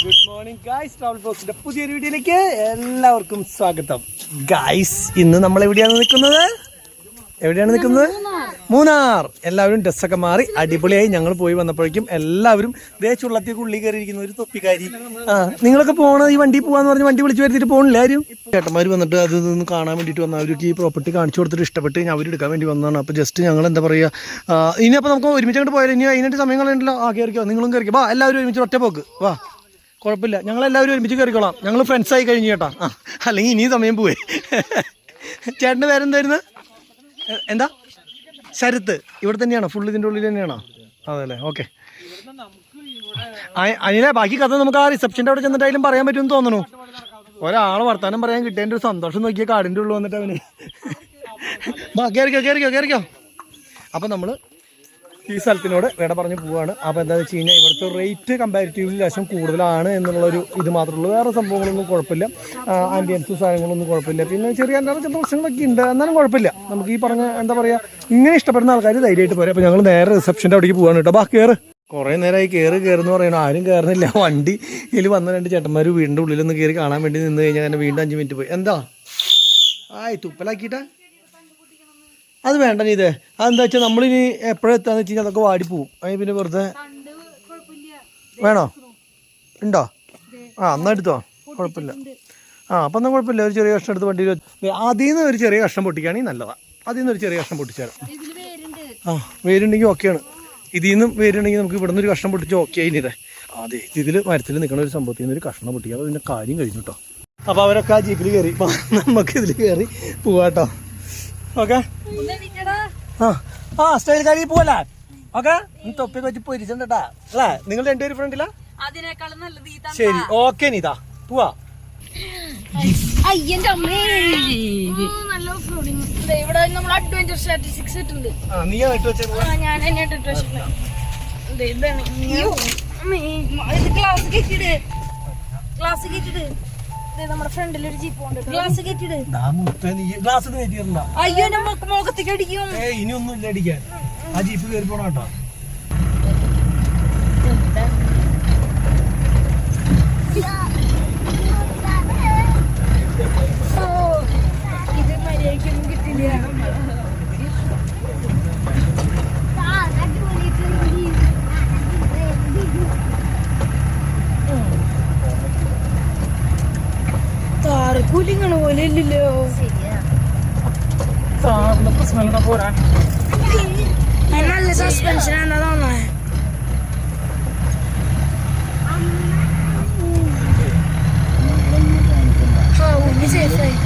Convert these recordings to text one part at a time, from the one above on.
Good morning guys. Travel ബോക്സിന്റെ പുതിയൊരു വീഡിയോയിലേക്ക് എല്ലാവർക്കും സ്വാഗതം. ഗായ്സ്, ഇന്ന് നമ്മൾ എവിടെയാണ് നിൽക്കുന്നത്? മൂന്നാർ. എല്ലാവരും ഡ്രസ്സൊക്കെ മാറി അടിപൊളിയായി ഞങ്ങൾ പോയി വന്നപ്പോഴേക്കും എല്ലാവരും ചുള്ളത്തേക്ക് ഉള്ളി കയറിയിരിക്കുന്ന ഒരു തൊപ്പിക്കാരി. നിങ്ങളൊക്കെ പോകണം, ഈ വണ്ടി പോകാന്ന് പറഞ്ഞ് വണ്ടി വിളിച്ചു വരുത്തിട്ട് പോകണില്ല ആരും. ചേട്ടന്മാർ വന്നിട്ട് അത് ഇതൊന്ന് കാണാൻ വേണ്ടിയിട്ട് വന്ന അവർക്ക് ഈ പ്രോപ്പർട്ടി കാണിച്ചു കൊടുത്തിട്ട് ഇഷ്ടപ്പെട്ട് അവരെടുക്കാൻ വേണ്ടി വന്നതാണ്. അപ്പോൾ ജസ്റ്റ് ഞങ്ങൾ എന്താ പറയുക, ഇനി അപ്പോൾ നമുക്ക് ഒരുമിച്ച് അങ്ങോട്ട് പോയാലും ഇനി അതിനായിട്ട് സമയങ്ങളുണ്ടല്ലോ. കയറിക്കോ, നിങ്ങളും കയറിക്കോ. വാ, എല്ലാവരും ഒരുമിച്ച് ഒറ്റ പോക്ക് വാ, കുഴപ്പമില്ല. ഞങ്ങളെല്ലാവരും ഒരുമിച്ച് കയറിക്കോളാം. ഞങ്ങൾ ഫ്രണ്ട്സായി കഴിഞ്ഞു കേട്ടോ. അല്ലെങ്കിൽ ഇനിയും സമയം പോയി. ചേട്ടൻ്റെ പേരെന്തായിരുന്നു? എന്താ? ശരത്ത്. ഇവിടെ തന്നെയാണോ? ഫുൾ ഇതിൻ്റെ ഉള്ളിൽ തന്നെയാണോ? അതല്ലേ, ഓക്കെ. അതിനെ ബാക്കി കഥ നമുക്ക് ആ റിസപ്ഷൻ്റെ അവിടെ ചെന്നിട്ടായാലും പറയാൻ പറ്റുമെന്ന് തോന്നുന്നു. ഒരാളെ വർത്താനം പറയാൻ കിട്ടിയതിൻ്റെ ഒരു സന്തോഷം നോക്കിയാൽ കാടിൻ്റെ ഉള്ളിൽ വന്നിട്ട് അവന്. കയറിക്കോ. അപ്പം നമ്മൾ ഈ സ്ഥലത്തിനോട് വിട പറഞ്ഞ് പോവുകയാണ്. അപ്പോൾ എന്താണെന്ന് വെച്ച് കഴിഞ്ഞാൽ ഇവിടുത്തെ റേറ്റ് കമ്പാരിറ്റീവ്ലി ലേശം കൂടുതലാണ് എന്നുള്ളൊരു ഇത് മാത്രമേ ഉള്ളൂ. വേറെ സംഭവങ്ങളൊന്നും കുഴപ്പമില്ല, ആംബിയൻസും സാധനങ്ങളൊന്നും കുഴപ്പമില്ല. പിന്നെ ചെറിയ പ്രശ്നങ്ങളൊക്കെ ഉണ്ട്, എന്നാലും കുഴപ്പമില്ല. നമുക്ക് ഈ പറഞ്ഞ എന്താ പറയുക, ഇങ്ങനെ ഇഷ്ടപ്പെടുന്ന ആൾക്കാർ ധൈര്യമായിട്ട് പോരാ. അപ്പോൾ ഞങ്ങൾ നേരെ റിസപ്ഷൻ്റെ അവിടേക്ക് പോകാണ് കേട്ടോ. കയറ്. കുറേ നേരമായി കയറുന്നു പറയണം, ആരും കയറുന്നില്ല. വണ്ടി ഇതിൽ വന്ന രണ്ട് ചേട്ടന്മാർ വീടിൻ്റെ ഉള്ളിലൊന്ന് കയറി കാണാൻ വേണ്ടി നിന്ന് കഴിഞ്ഞാൽ തന്നെ വീണ്ടും 5 മിനിറ്റ് പോയി. എന്താ തുപ്പലാക്കിയിട്ടാ? അത് വേണ്ട നീ. ഇത് അതെന്താ വെച്ചാൽ നമ്മളിനി എപ്പോഴും എത്താന്ന് വെച്ച് കഴിഞ്ഞാൽ അതൊക്കെ വാടിപ്പോവും. അതിന് പിന്നെ വെറുതെ വേണോ? ഉണ്ടോ? എന്നാൽ എടുത്തോ, കുഴപ്പമില്ല. അപ്പം എന്നാൽ കുഴപ്പമില്ല. ഒരു ചെറിയ കഷ്ണം എടുത്ത് വണ്ടിയിൽ അതിൽ നിന്ന് ഒരു ചെറിയ കഷ്ണം പൊട്ടിക്കുകയാണെങ്കിൽ നല്ലതാണ്. അതിൽ നിന്ന് ഒരു ചെറിയ കഷ്ണം പൊട്ടിച്ചാൽ വേരുണ്ടെങ്കിൽ ഓക്കെയാണ്. ഇതിൽ നിന്നും വേരുണ്ടെങ്കിൽ നമുക്ക് ഇവിടെ നിന്ന് ഒരു കഷ്ണം പൊട്ടിച്ച് ഓക്കെ ആയില്ലേ. അതെ, ഇതിൽ മരത്തിൽ നിൽക്കുന്ന ഒരു സംഭവത്തിൽ നിന്ന് ഒരു കഷ്ണം പൊട്ടിക്കുക. അപ്പോൾ ഇതിൻ്റെ കാര്യം കഴിഞ്ഞു കേട്ടോ. അപ്പോൾ അവരൊക്കെ ആ ജീപ്പിൽ കയറി, നമുക്ക് ഇതിൽ കയറി പോവാട്ടോ. ഓക്കെ, സ്റ്റൈൽ കാര്യം പോവല്ലേ? ഓക്കെ, തൊപ്പിയൊക്കെ വെച്ച് പൊരിച്ചിട്ടാ അല്ലേ? നിങ്ങൾ രണ്ടുപേരും ഫ്രണ്ടിലാ? ശരി, ഓക്കെ. നീതാ പോവാ. നമ്മുടെ ഫ്രണ്ടിൽ ഒരു ജീപ്പ് ഉണ്ട്. ഗ്ലാസ് കയറ്റിട്ട് അയ്യോ, മുഖത്തേക്ക് അടിക്കും. ഇനിയൊന്നും ഇല്ല അടിക്കാൻ. ആ ജീപ്പ് കയറി പോണ കേട്ടോ. ഇത് മര്യാദയ്ക്കൊന്നും കിട്ടില്ല. കൂലിങ്ങണ പോലെ ഇല്ലല്ലോ. നല്ല സസ്പെൻഷൻ ആണെന്നാ തോന്നേ. സേഫായി.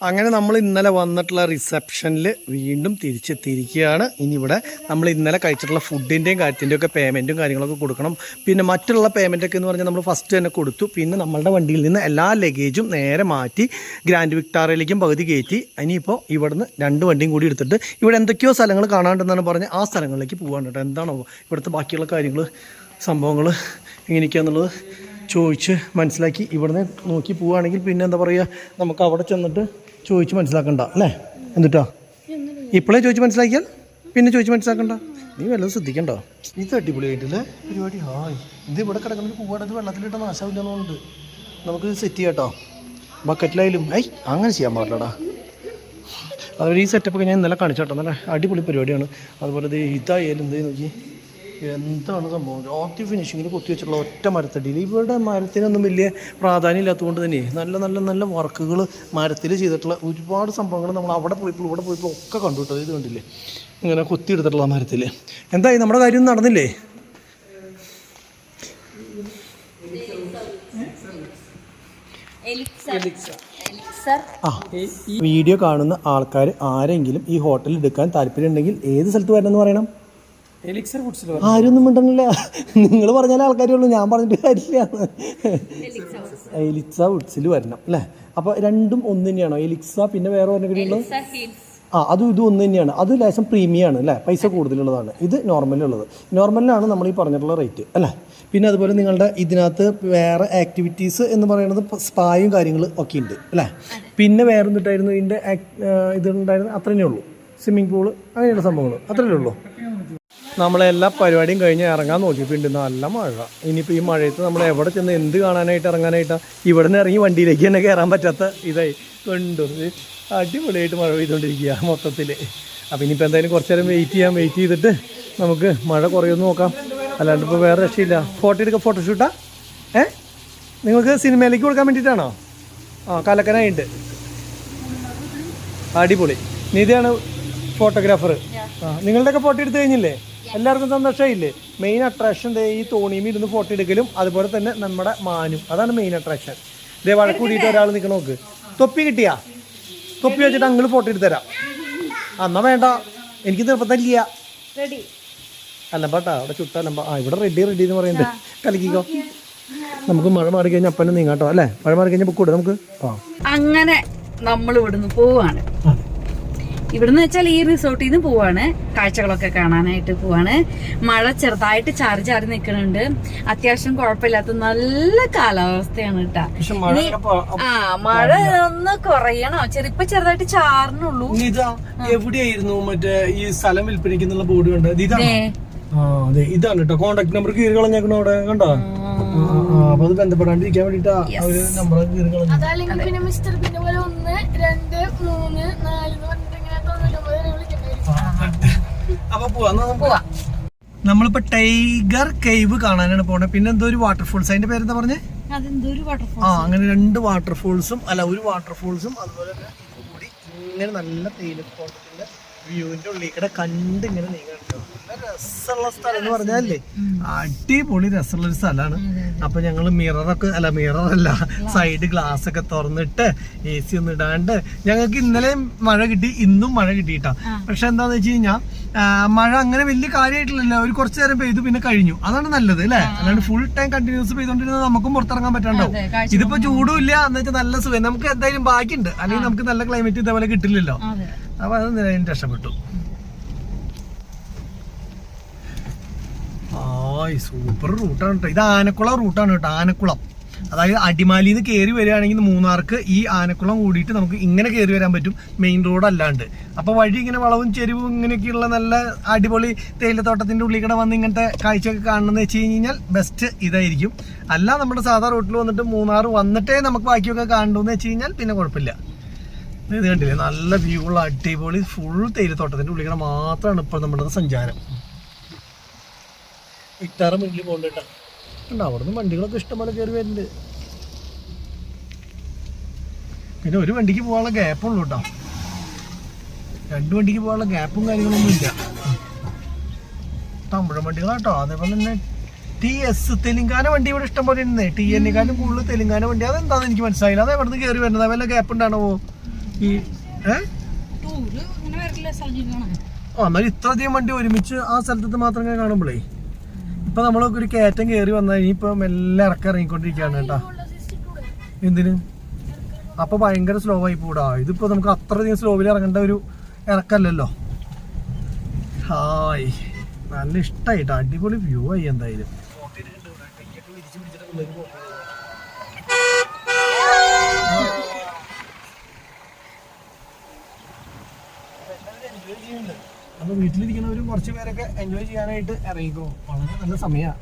അങ്ങനെ നമ്മൾ ഇന്നലെ വന്നിട്ടുള്ള റിസപ്ഷനിൽ വീണ്ടും തിരിച്ചെത്തിയിരിക്കുകയാണ്. ഇനി ഇവിടെ നമ്മൾ ഇന്നലെ കഴിച്ചിട്ടുള്ള ഫുഡിൻ്റെയും കാര്യത്തിൻ്റെയും ഒക്കെ പേയ്മെൻറ്റും കാര്യങ്ങളൊക്കെ കൊടുക്കണം. പിന്നെ മറ്റുള്ള പേയ്മെൻറ്റൊക്കെ എന്ന് പറഞ്ഞാൽ നമ്മൾ ഫസ്റ്റ് തന്നെ കൊടുത്തു. പിന്നെ നമ്മളുടെ വണ്ടിയിൽ നിന്ന് എല്ലാ ലഗേജും നേരെ മാറ്റി ഗ്രാൻഡ് വിക്ടോറിയയിലേക്കും പകുതി കയറ്റി. ഇനിയിപ്പോൾ ഇവിടുന്ന് 2 വണ്ടിയും കൂടി എടുത്തിട്ട് ഇവിടെ എന്തൊക്കെയോ സ്ഥലങ്ങൾ കാണാണ്ടെന്നാണ് പറഞ്ഞ് ആ സ്ഥലങ്ങളിലേക്ക് പോകാൻ കേട്ടോ. എന്താണോ ഇവിടുത്തെ ബാക്കിയുള്ള കാര്യങ്ങൾ സംഭവങ്ങൾ എങ്ങനെയൊക്കെയാണെന്നുള്ളത് ചോദിച്ച് മനസ്സിലാക്കി ഇവിടുന്ന് നോക്കി പോവുകയാണെങ്കിൽ പിന്നെ എന്താ പറയുക, നമുക്ക് അവിടെ ചെന്നിട്ട് ചോദിച്ച് മനസ്സിലാക്കണ്ട അല്ലേ? എന്നിട്ടോ ഇപ്പോഴേ ചോദിച്ച് മനസ്സിലാക്കിയാൽ പിന്നെ ചോദിച്ച് മനസ്സിലാക്കണ്ട. നീ വല്ലതും ശ്രദ്ധിക്കണ്ടോ? ഇത് അടിപൊളിയായിട്ടില്ലേ പരിപാടി. ഇത് ഇവിടെ കിടക്കുന്നത് പോവാണത് വെള്ളത്തിലിട്ട നാശമില്ലെന്നുണ്ട്. നമുക്ക് സെറ്റ് ചെയ്യാം കേട്ടോ. ബക്കറ്റിലായാലും അങ്ങനെ ചെയ്യാൻ പാടില്ലടാ. അതുപോലെ ഈ സെറ്റപ്പൊക്കെ ഞാൻ ഇന്നലെ കാണിച്ചു കേട്ടോ. നല്ല അടിപൊളി പരിപാടിയാണ്. അതുപോലെ ഇതായാലും എന്തേ നോക്കി, എന്താണ് സംഭവം. ഓർട്ടി ഫിനിഷിങ്ങിൽ കൊത്തി വെച്ചിട്ടുള്ള ഒറ്റ മരത്തടിയിൽ. ഇവരുടെ മരത്തിനൊന്നും വലിയ പ്രാധാന്യം ഇല്ലാത്തതുകൊണ്ട് തന്നെ നല്ല നല്ല നല്ല വർക്കുകൾ മരത്തിൽ ചെയ്തിട്ടുള്ള ഒരുപാട് സംഭവങ്ങൾ നമ്മൾ അവിടെ പോയപ്പോൾ ഇവിടെ പോയപ്പോൾ ഒക്കെ കണ്ടു കേട്ടോ. ഇത് കണ്ടില്ലേ, ഇങ്ങനെ കൊത്തി എടുത്തിട്ടുള്ള മരത്തിൽ. എന്തായി നമ്മുടെ കാര്യം നടന്നില്ലേ? വീഡിയോ കാണുന്ന ആൾക്കാർ ആരെങ്കിലും ഈ ഹോട്ടലിൽ എടുക്കാൻ താല്പര്യം ഉണ്ടെങ്കിൽ ഏത് സ്ഥലത്ത് വരണമെന്ന് പറയണം? ആരൊന്നും മിണ്ടണില്ല. നിങ്ങൾ പറഞ്ഞാലേ ആൾക്കാരുള്ളൂ, ഞാൻ പറഞ്ഞിട്ട് കാര്യമില്ല. എലിക്സ വുഡ്സിൽ വരണം അല്ലേ? അപ്പോൾ രണ്ടും ഒന്ന് തന്നെയാണോ? എലിക്സ പിന്നെ വേറെ പറഞ്ഞ അതും ഇതും ഒന്ന് തന്നെയാണ്. അത് ലേശം പ്രീമിയം ആണ് അല്ലേ, പൈസ കൂടുതലുള്ളതാണ്. ഇത് നോർമലുള്ളത്. നോർമലിനാണ് നമ്മൾ ഈ പറഞ്ഞിട്ടുള്ള റേറ്റ് അല്ലേ. പിന്നെ അതുപോലെ നിങ്ങളുടെ ഇതിനകത്ത് വേറെ ആക്ടിവിറ്റീസ് എന്ന് പറയുന്നത് സ്പായും കാര്യങ്ങൾ ഒക്കെ ഉണ്ട് അല്ലേ. പിന്നെ വേറെ എന്തിട്ടായിരുന്നു ഇതിൻ്റെ ഇതുണ്ടായിരുന്നു, അത്രയേ ഉള്ളൂ. സ്വിമ്മിംഗ് പൂള് അങ്ങനെയുള്ള സംഭവങ്ങൾ അത്രയേ ഉള്ളൂ. നമ്മളെല്ലാ പരിപാടിയും കഴിഞ്ഞ് ഇറങ്ങാൻ നോക്കിയിട്ടുണ്ട്. നല്ല മഴ. ഇനിയിപ്പോൾ ഈ മഴയത്ത് നമ്മൾ എവിടെ ചെന്ന് എന്ത് കാണാനായിട്ട് ഇറങ്ങാനായിട്ടാണ്? ഇവിടെ നിന്ന് ഇറങ്ങി വണ്ടിയിലേക്ക് തന്നെ കയറാൻ പറ്റാത്ത ഇതായി കണ്ടു. അടിപൊളിയായിട്ട് മഴ പെയ്തുകൊണ്ടിരിക്കുക മൊത്തത്തിൽ. അപ്പോൾ ഇനിയിപ്പോൾ എന്തായാലും കുറച്ച് നേരം വെയിറ്റ് ചെയ്തിട്ട് നമുക്ക് മഴ കുറയൊന്ന് നോക്കാം. അല്ലാണ്ട് ഇപ്പോൾ വേറെ രക്ഷയില്ല. ഫോട്ടോഷൂട്ടാ നിങ്ങൾക്ക് സിനിമയിലേക്ക് കൊടുക്കാൻ വേണ്ടിയിട്ടാണോ? കലക്കനായിട്ട് അടിപൊളി. നിധിയാണ് ഫോട്ടോഗ്രാഫർ. നിങ്ങളുടെയൊക്കെ ഫോട്ടോ എടുത്തു കഴിഞ്ഞില്ലേ? എല്ലാവർക്കും സന്തോഷമായില്ലേ? മെയിൻ അട്രാക്ഷൻ ഈ തോണിയും ഇരുന്ന് ഫോട്ടോ എടുക്കലും അതുപോലെ തന്നെ നമ്മുടെ മാനും, അതാണ് മെയിൻ അട്രാക്ഷൻ. ഇതേ വഴക്ക് കൂടിയിട്ട് ഒരാൾ നിൽക്കണം. നോക്ക്, തൊപ്പി കിട്ടിയാ? തൊപ്പി വെച്ചിട്ട് അങ്ങൾ ഫോട്ടോ എടുത്ത് തരാം. എന്നാ വേണ്ട, എനിക്ക് നിർബന്ധമില്ല. അല്ലമ്പാട്ടാ അവിടെ ചുട്ടല്ലമ്പ. ഇവിടെ റെഡി എന്ന് പറയുന്നുണ്ട്. കലക്കിക്കോ. നമുക്ക് മഴ മാറി കഴിഞ്ഞാൽ അപ്പനെ നീങ്ങാട്ടോ അല്ലേ? മഴ മാറി കഴിഞ്ഞാൽ കൂടെ നമുക്ക് അങ്ങനെ നമ്മൾ ഇവിടുന്ന് പോവാണ്. ഇവിടുന്ന് വെച്ചാൽ ഈ റിസോർട്ടിൽ നിന്ന് പോവാണ്. കാഴ്ചകളൊക്കെ കാണാനായിട്ട് പോവാണ്. മഴ ചെറുതായിട്ട് ചാറി നിൽക്കുന്നുണ്ട്. അത്യാവശ്യം കുഴപ്പമില്ലാത്ത നല്ല കാലാവസ്ഥയാണ് കേട്ടാ. മഴ ഒന്ന് കുറയണോ? ഇപ്പൊ ചെറുതായിട്ട് ചാറിനുള്ളൂ. എവിടെയായിരുന്നു മറ്റേ ഈ സ്ഥലം വിൽപ്പനയ്ക്കുന്നുള്ള ബോർഡ് കണ്ടത്? അതെ, ഇതാണ് കേട്ടോ. കോണ്ടാക്ട് നമ്പർ കീറി കളഞ്ഞേക്കണോ അവിടെ കണ്ടോ? അപ്പൊ അത് ബന്ധപ്പെടാണ്ടിരിക്കാൻ വേണ്ടിട്ടാ അവര് നമ്പർ കീറി കളഞ്ഞു. അപ്പൊ പോവാ. നമ്മളിപ്പോ ടൈഗർ കേവ് കാണാനാണ് പോണേ. പിന്നെ എന്തോ ഒരു വാട്ടർഫോൾസ്, അതിന്റെ പേരെന്താ പറഞ്ഞേ? അങ്ങനെ 2 വാട്ടർഫോൾസും ഒരു വാട്ടർഫോൾസും അതുപോലെ തന്നെ കൂടി ഇങ്ങനെ നല്ല തേയിലത്തോട്ടത്തിന്റെ വ്യൂവിന്റെ ഉള്ളിൽ കൂടെ കണ്ട് ഇങ്ങനെ നീങ്ങുന്നുണ്ടോ. നല്ല രസമുള്ള സ്ഥലം എന്ന് പറഞ്ഞാലേ, അടിപൊളി രസമുള്ള ഒരു സ്ഥലമാണ്. അപ്പൊ ഞങ്ങള് മിററല്ല സൈഡ് ഗ്ലാസ് ഒക്കെ തുറന്നിട്ട് AC ഒന്നും ഇടാണ്ട് ഞങ്ങൾക്ക് ഇന്നലെ മഴ കിട്ടി, ഇന്നും മഴ കിട്ടിയിട്ടാ. പക്ഷെ എന്താന്ന് വെച്ച് കഴിഞ്ഞാൽ മഴ അങ്ങനെ വലിയ കാര്യമായിട്ടില്ലല്ലോ. ഒരു കുറച്ചു നേരം പെയ്തു പിന്നെ കഴിഞ്ഞു. അതാണ് നല്ലത് അല്ലേ? അല്ലാണ്ട് ഫുൾ ടൈം കണ്ടിന്യൂസ് പെയ്തോണ്ടിരുന്നത് നമുക്കും പുറത്തിറങ്ങാൻ പറ്റാണ്ടാവും. ഇതിപ്പോ ചൂടും ഇല്ല എന്ന് വെച്ചാൽ നല്ല സുഖം. നമുക്ക് എന്തായാലും ബാക്കിയുണ്ട്, അല്ലെങ്കിൽ നമുക്ക് നല്ല ക്ലൈമറ്റ് ഇതേപോലെ കിട്ടില്ലല്ലോ. അപ്പൊ അത് നിലയിൽ രക്ഷപ്പെട്ടു. സൂപ്പർ റൂട്ടാണ് കേട്ടോ. ഇത് ആനക്കുളം റൂട്ടാണ് കേട്ടോ. ആനക്കുളം, അതായത് അടിമാലിയിൽ നിന്ന് കയറി വരികയാണെങ്കിൽ മൂന്നാർക്ക് ഈ ആനക്കുളം കൂടിയിട്ട് നമുക്ക് ഇങ്ങനെ കയറി വരാൻ പറ്റും, മെയിൻ റോഡ് അല്ലാണ്ട്. അപ്പോൾ വഴി ഇങ്ങനെ വളവും ചെരിവും ഇങ്ങനെയൊക്കെയുള്ള നല്ല അടിപൊളി തേയിലത്തോട്ടത്തിൻ്റെ ഉള്ളിൽ കൂടെ വന്ന് ഇങ്ങനത്തെ കാഴ്ചയൊക്കെ കാണണമെന്ന് വെച്ച് കഴിഞ്ഞാൽ ബെസ്റ്റ് ഇതായിരിക്കും. അല്ല നമ്മുടെ സാധാ റൂട്ടിൽ വന്നിട്ട് മൂന്നാർ വന്നിട്ടേ നമുക്ക് ബാക്കിയൊക്കെ കാണണമെന്ന് വെച്ച് കഴിഞ്ഞാൽ പിന്നെ കുഴപ്പമില്ല. ഇത് കണ്ടില്ലേ, നല്ല വ്യൂ ഉള്ള അടിപൊളി ഫുൾ തേയിലത്തോട്ടത്തിൻ്റെ ഉള്ളിൽ കൂടെ മാത്രമാണ് ഇപ്പോൾ നമ്മുടെ സഞ്ചാരം. ഇട്ടാറ് മുന്നിൽ പോകണ്ടോ. അവിടെ നിന്ന് വണ്ടികളൊക്കെ ഇഷ്ടംപോലെ കയറി വരുന്നുണ്ട്. പിന്നെ ഒരു വണ്ടിക്ക് പോകാനുള്ള ഗ്യാപ്പുള്ളൂ കേട്ടോ. 2 വണ്ടിക്ക് പോകാനുള്ള ഗ്യാപ്പും കാര്യങ്ങളൊന്നും ഇല്ല. തമിഴ് വണ്ടികളാട്ടോ. അതേപോലെ തന്നെ TS തെലുങ്കാന വണ്ടി ഇവിടെ ഇഷ്ടംപോലെ ഉണ്ട്. TN-ക്കാളും കൂടുതൽ തെലുങ്കാന വണ്ടി. അതെന്താണെന്ന് എനിക്ക് മനസ്സിലായില്ല. അത് എവിടെ നിന്ന് കയറി വരുന്നത്? വല്ല ഗ്യാപ്പ് ഉണ്ടാണോ ഈ എന്നാലും ഇത്രയധികം വണ്ടി ഒരുമിച്ച് ആ സ്ഥലത്ത് മാത്രമേ കാണുമ്പോഴേ. ഇപ്പൊ നമ്മളൊക്കെ ഒരു കയറ്റം കയറി വന്നാൽ ഇനിയിപ്പോ മെല്ലെ ഇറങ്ങിക്കൊണ്ടിരിക്കുകയാണ് കേട്ടാ. എന്തിന്? അപ്പൊ ഭയങ്കര സ്ലോ ആയി പോടാ. ഇതിപ്പോ നമുക്ക് അത്രയധികം സ്ലോവിൽ ഇറങ്ങേണ്ട ഒരു ഇറക്കല്ലല്ലോ. ഹായ്, നല്ല ഇഷ്ടമായിട്ടാ. അടിപൊളി വ്യൂ ആയി. എന്തായാലും അപ്പൊ വീട്ടിലിരിക്കുന്നവരും കുറച്ച് പേരൊക്കെ എൻജോയ് ചെയ്യാനായിട്ട് ഇറങ്ങിക്കോ. വളരെ നല്ല സമയമാണ്.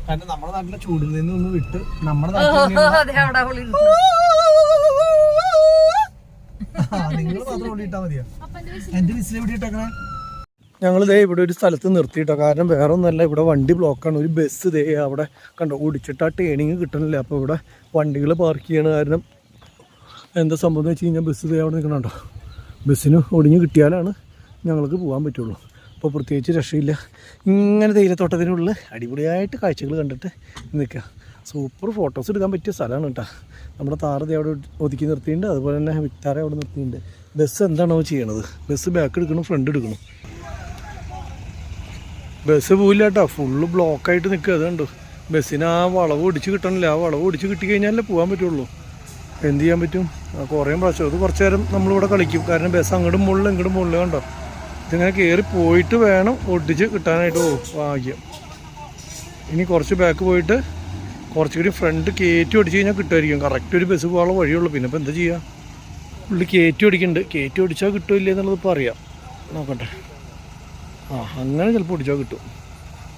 കാരണം നമ്മുടെ നാട്ടിലെ ചൂടിൽ നിന്നൊന്ന് വിട്ട് നമ്മുടെ നിങ്ങൾ മാത്രം ഓടിയിട്ടാ മതിയോ? എന്റെ വിസിൽ എവിടെ ഇട്ടേക്കണേ? ഞങ്ങളിതേ ഇവിടെ ഒരു സ്ഥലത്ത് നിർത്തിയിട്ടോ. കാരണം വേറെ ഒന്നല്ല, ഇവിടെ വണ്ടി ബ്ലോക്കാണ്. ഒരു ബസ് ഇതേ അവിടെ കണ്ടോ ഓടിച്ചിട്ട് ആ ടേണിങ് കിട്ടണില്ല. അപ്പോൾ ഇവിടെ വണ്ടികൾ പാർക്ക് ചെയ്യണ കാരണം എന്താ സംഭവം എന്ന് വെച്ച് കഴിഞ്ഞാൽ ബസ് ഇതേ അവിടെ നിൽക്കണുണ്ടോ. ബസ്സിന് ഒടിഞ്ഞ് കിട്ടിയാലാണ് ഞങ്ങൾക്ക് പോകാൻ പറ്റുള്ളൂ. അപ്പോൾ പ്രത്യേകിച്ച് രക്ഷയില്ല. ഇങ്ങനെ തേയിലത്തോട്ടത്തിനുള്ളിൽ അടിപൊളിയായിട്ട് കാഴ്ചകൾ കണ്ടിട്ട് നിൽക്കുക. സൂപ്പർ ഫോട്ടോസ് എടുക്കാൻ പറ്റിയ സ്ഥലമാണ് കേട്ടോ. നമ്മുടെ താറതി അവിടെ ഒതുക്കി നിർത്തിയിട്ടുണ്ട്. അതുപോലെ തന്നെ വിക്ടാറെ അവിടെ നിർത്തിയിട്ടുണ്ട്. ബസ് എന്താണോ ചെയ്യണത്? ബസ് ബാക്ക് എടുക്കണം, ഫ്രണ്ട് എടുക്കണം. ബസ് പോയില്ല കേട്ടോ. ഫുള്ള് ബ്ലോക്കായിട്ട് നിൽക്കുക. അതുകൊണ്ട് ബസ്സിന് ആ വളവ് ഒടിച്ച് കിട്ടണില്ല. ആ വളവ് ഒടിച്ച് കിട്ടിക്കഴിഞ്ഞാലേ പോകാൻ പറ്റുള്ളൂ. എന്ത് ചെയ്യാൻ പറ്റും? കുറേ പ്രാവശ്യം അത് കുറച്ച് നേരം നമ്മളിവിടെ കളിക്കും. കാരണം ബസ് അങ്ങോട്ടും മുകളിൽ ഇങ്ങോട്ടും മുകളിൽ കണ്ടോ. ഇതിങ്ങനെ കയറി പോയിട്ട് വേണം ഒട്ടിച്ച് കിട്ടാനായിട്ട്. ഭാഗ്യം. ഇനി കുറച്ച് ബാക്ക് പോയിട്ട് കുറച്ചുകൂടി ഫ്രണ്ട് കയറ്റി ഓടിച്ച് കഴിഞ്ഞാൽ കിട്ടുമായിരിക്കും. കറക്റ്റ് ഒരു ബസ് പോകാനുള്ള വഴിയുള്ളൂ. പിന്നെ ഇപ്പോൾ എന്താ ചെയ്യുക? പുള്ളി കയറ്റി ഓടിക്കുന്നുണ്ട്. കയറ്റി ഓടിച്ചാൽ കിട്ടുമില്ല എന്നുള്ളത് ഇപ്പോൾ അറിയാം. നോക്കട്ടെ. അങ്ങനെ ചിലപ്പോൾ ഓടിച്ചാൽ കിട്ടും.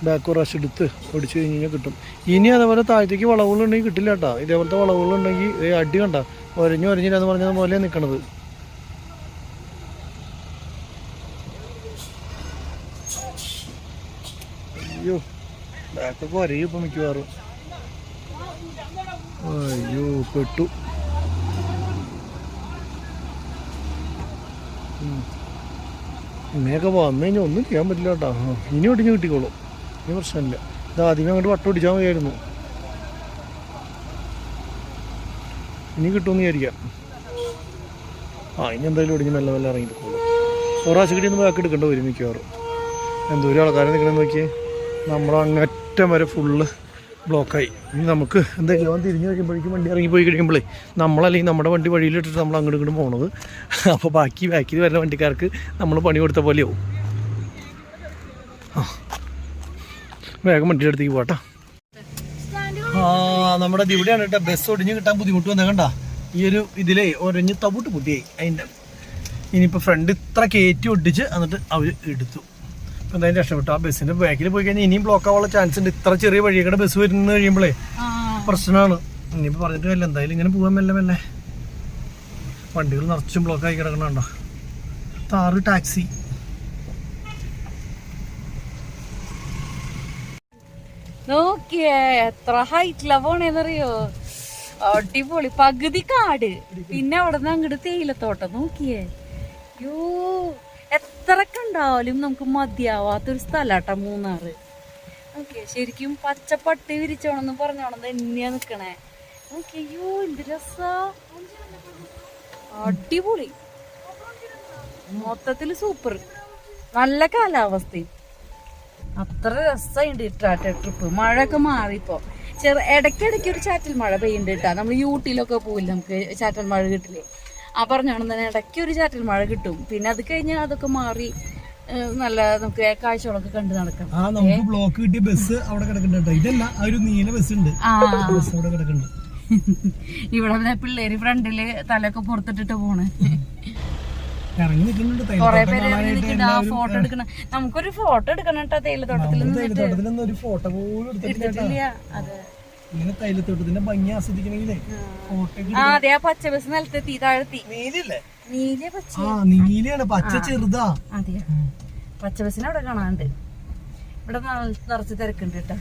ബാക്ക് റഷ് എടുത്ത് ഓടിച്ച് കഴിഞ്ഞ് കഴിഞ്ഞാൽ കിട്ടും. ഇനി അതേപോലെ താഴത്തേക്ക് വളവുകളുണ്ടെങ്കിൽ കിട്ടില്ല കേട്ടോ. ഇതേപോലത്തെ വളവുകളുണ്ടെങ്കിൽ അടി കണ്ട ഒരഞ്ഞില്ല എന്ന് പറഞ്ഞത് പോലെ നിൽക്കണത്. അയ്യോ ബാക്കൊക്കെ വരയും ഇപ്പം മിക്കവാറും. അയ്യോ പെട്ടു. ഇങ്ങനെയൊക്കെ വന്നു കഴിഞ്ഞാൽ ഒന്നും ചെയ്യാൻ പറ്റില്ല കേട്ടോ. ഇനി ഒടിഞ്ഞ് കിട്ടിക്കോളും. ഇനി പ്രശ്നമില്ല. ഇത് ആദ്യമേ അങ്ങോട്ട് വട്ടം ഒടിച്ചാൽ മതിയായിരുന്നു. ഇനി കിട്ടുമെന്ന് വിചാരിക്കാം. ഇനി എന്തായാലും ഒടിഞ്ഞ് മെല്ലെ മെല്ലെ ഇറങ്ങിക്കോളും. ഒരാഴ്ചക്കിടി ഒന്ന് ബാക്ക് എടുക്കേണ്ട വരും മിക്കവാറും. എന്തോരം ആൾക്കാരെ നിൽക്കണമെന്ന് നോക്കിയേ. നമ്മുടെ അങ്ങറ്റം വരെ ഫുള്ള് ബ്ലോക്കായി. ഇനി നമുക്ക് എന്തെങ്കിലും അവൻ തിരിഞ്ഞ് കഴിയുമ്പോഴേക്കും വണ്ടി ഇറങ്ങിപ്പോയി കഴിയുമ്പോഴേ നമ്മളല്ലെങ്കിൽ നമ്മുടെ വണ്ടി വഴിയിലിട്ടിട്ട് നമ്മൾ അങ്ങോട്ട് ഇങ്ങോട്ട് പോകണത്. അപ്പോൾ ബാക്കിൽ വരുന്ന വണ്ടിക്കാർക്ക് നമ്മൾ പണി കൊടുത്ത പോലെയാവും. വേഗം വണ്ടിയുടെ അടുത്തേക്ക് പോട്ടാ. നമ്മുടെ ഇവിടെയാണ് കേട്ടോ ബസ് ഒടിഞ്ഞ് കിട്ടാൻ ബുദ്ധിമുട്ട് വന്നേ. കണ്ട ഈ ഒരു ഇതിലേ ഒരഞ്ഞ് തവിട്ട് പൊട്ടിയായി അതിൻ്റെ. ഇനിയിപ്പോൾ ഫ്രണ്ട് ഇത്ര കയറ്റി ഒട്ടിച്ച് എന്നിട്ട് അവർ എടുത്തു. ഇപ്പം എന്തായാലും രക്ഷപ്പെട്ടു. ആ ബസ്സിൻ്റെ ബാക്കിൽ പോയി കഴിഞ്ഞാൽ ഇനിയും ബ്ലോക്ക് ആവാനുള്ള ചാൻസ് ഉണ്ട്. ഇത്ര ചെറിയ വഴിയൊക്കെ ബസ് വരുന്ന കഴിയുമ്പോഴേ പ്രശ്നമാണ്. ഇനിയിപ്പോൾ പറഞ്ഞിട്ട് വല്ല എന്തായാലും ഇങ്ങനെ പോകാൻ മെല്ലെ വണ്ടികൾ നിറച്ചും ബ്ലോക്കായി കിടക്കണുണ്ടോ. താറ് ടാക്സി. നോക്കിയേ എത്ര ഹൈറ്റിലാ പോണേന്നറിയോ. അടിപൊളി. പകുതി കാട്, പിന്നെ അവിടെ നിന്ന് അങ്ങോട്ട് തേയിലത്തോട്ടം. നോക്കിയേ. യോ എത്ര കണ്ടാലും നമുക്ക് മതിയാവാത്തൊരു സ്ഥലാട്ടാ മൂന്നാറ്. ഓക്കെ ശരിക്കും പച്ചപ്പട്ടി വിരിച്ചോണെന്ന് പറഞ്ഞോണം തന്നെയാ നിക്കണേ. ഓക്കെ. അയ്യോ എന്ത് രസാ. അടിപൊളി. മൊത്തത്തില് സൂപ്പർ. നല്ല കാലാവസ്ഥയും അത്ര രസമുണ്ട്. ട്രിപ്പ് മഴയൊക്കെ മാറിപ്പോ ഇടയ്ക്കിടയ്ക്ക് ഒരു ചാറ്റൽ മഴ പെയ്യുന്നുണ്ട് കേട്ടാ. നമ്മൾ യൂട്ടിയിലൊക്കെ പോയില്ല, നമുക്ക് ചാറ്റൽ മഴ കിട്ടില്ലേ. പറഞ്ഞോണം തന്നെ ഇടയ്ക്ക് ഒരു ചാറ്റൽ മഴ കിട്ടും. പിന്നെ അത് കഴിഞ്ഞാൽ അതൊക്കെ മാറി നല്ല നമുക്ക് കാഴ്ചകളൊക്കെ കണ്ടു നടക്കാം. നമുക്ക് ബ്ലോക്ക് കിട്ടിയ ബസ് അവിടെ കിടക്കുന്നുണ്ട്. ഇതല്ല ഒരു നീല ബസ് ഉണ്ട് അവിടെ കിടക്കുന്നുണ്ട്. ഇവിടെ പിള്ളേര് ഫ്രണ്ടില് തലയൊക്കെ പുറത്തിട്ടിട്ട് പോണ്. ഇറങ്ങി നിൽക്കുന്നുണ്ട്. കൊറേ പേര് ഫോട്ടോ എടുക്കണ. നമുക്കൊരു ഫോട്ടോ എടുക്കണം കേട്ടോ തേയിലത്തോട്ടത്തിൽ നിന്നിട്ട്. ഒരു ഫോട്ടോ പോലും എടുത്തിട്ടില്ല. അതെ ഇങ്ങനെ തൈലത്തോട്ടത്തിന്റെ ഭംഗി ആസ്വദിക്കണമെങ്കിലേ അതെ. ആ പച്ച ബസ് നിലത്തെത്തി താഴെത്തി. നീലല്ലേ? നീല പച്ച. നീലയാണ്. പച്ച ചെറുതാ. അതെ പച്ച ബസ്സിനെ അവിടെ കാണാണ്ട്. ഇവിടെ നിറച്ച് തിരക്കുണ്ട് കേട്ടോ.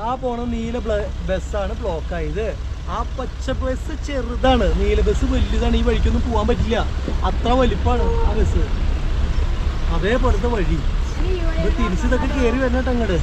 ആ പോണ നീല ബസ്സാണ് ബ്ലോക്ക് ആയത്. ആ പച്ച ബസ് ചെറുതാണ്, നീല ബസ് വലുതാണ്. ഈ വഴിക്കൊന്നും പോകാൻ പറ്റില്ല, അത്ര വലിപ്പാണ് ആ ബസ്. അതേപോലത്തെ വഴി ഇത് തിരിച്ചിതൊക്കെ കയറി വരണട്ടോ അങ്ങോട്ട്.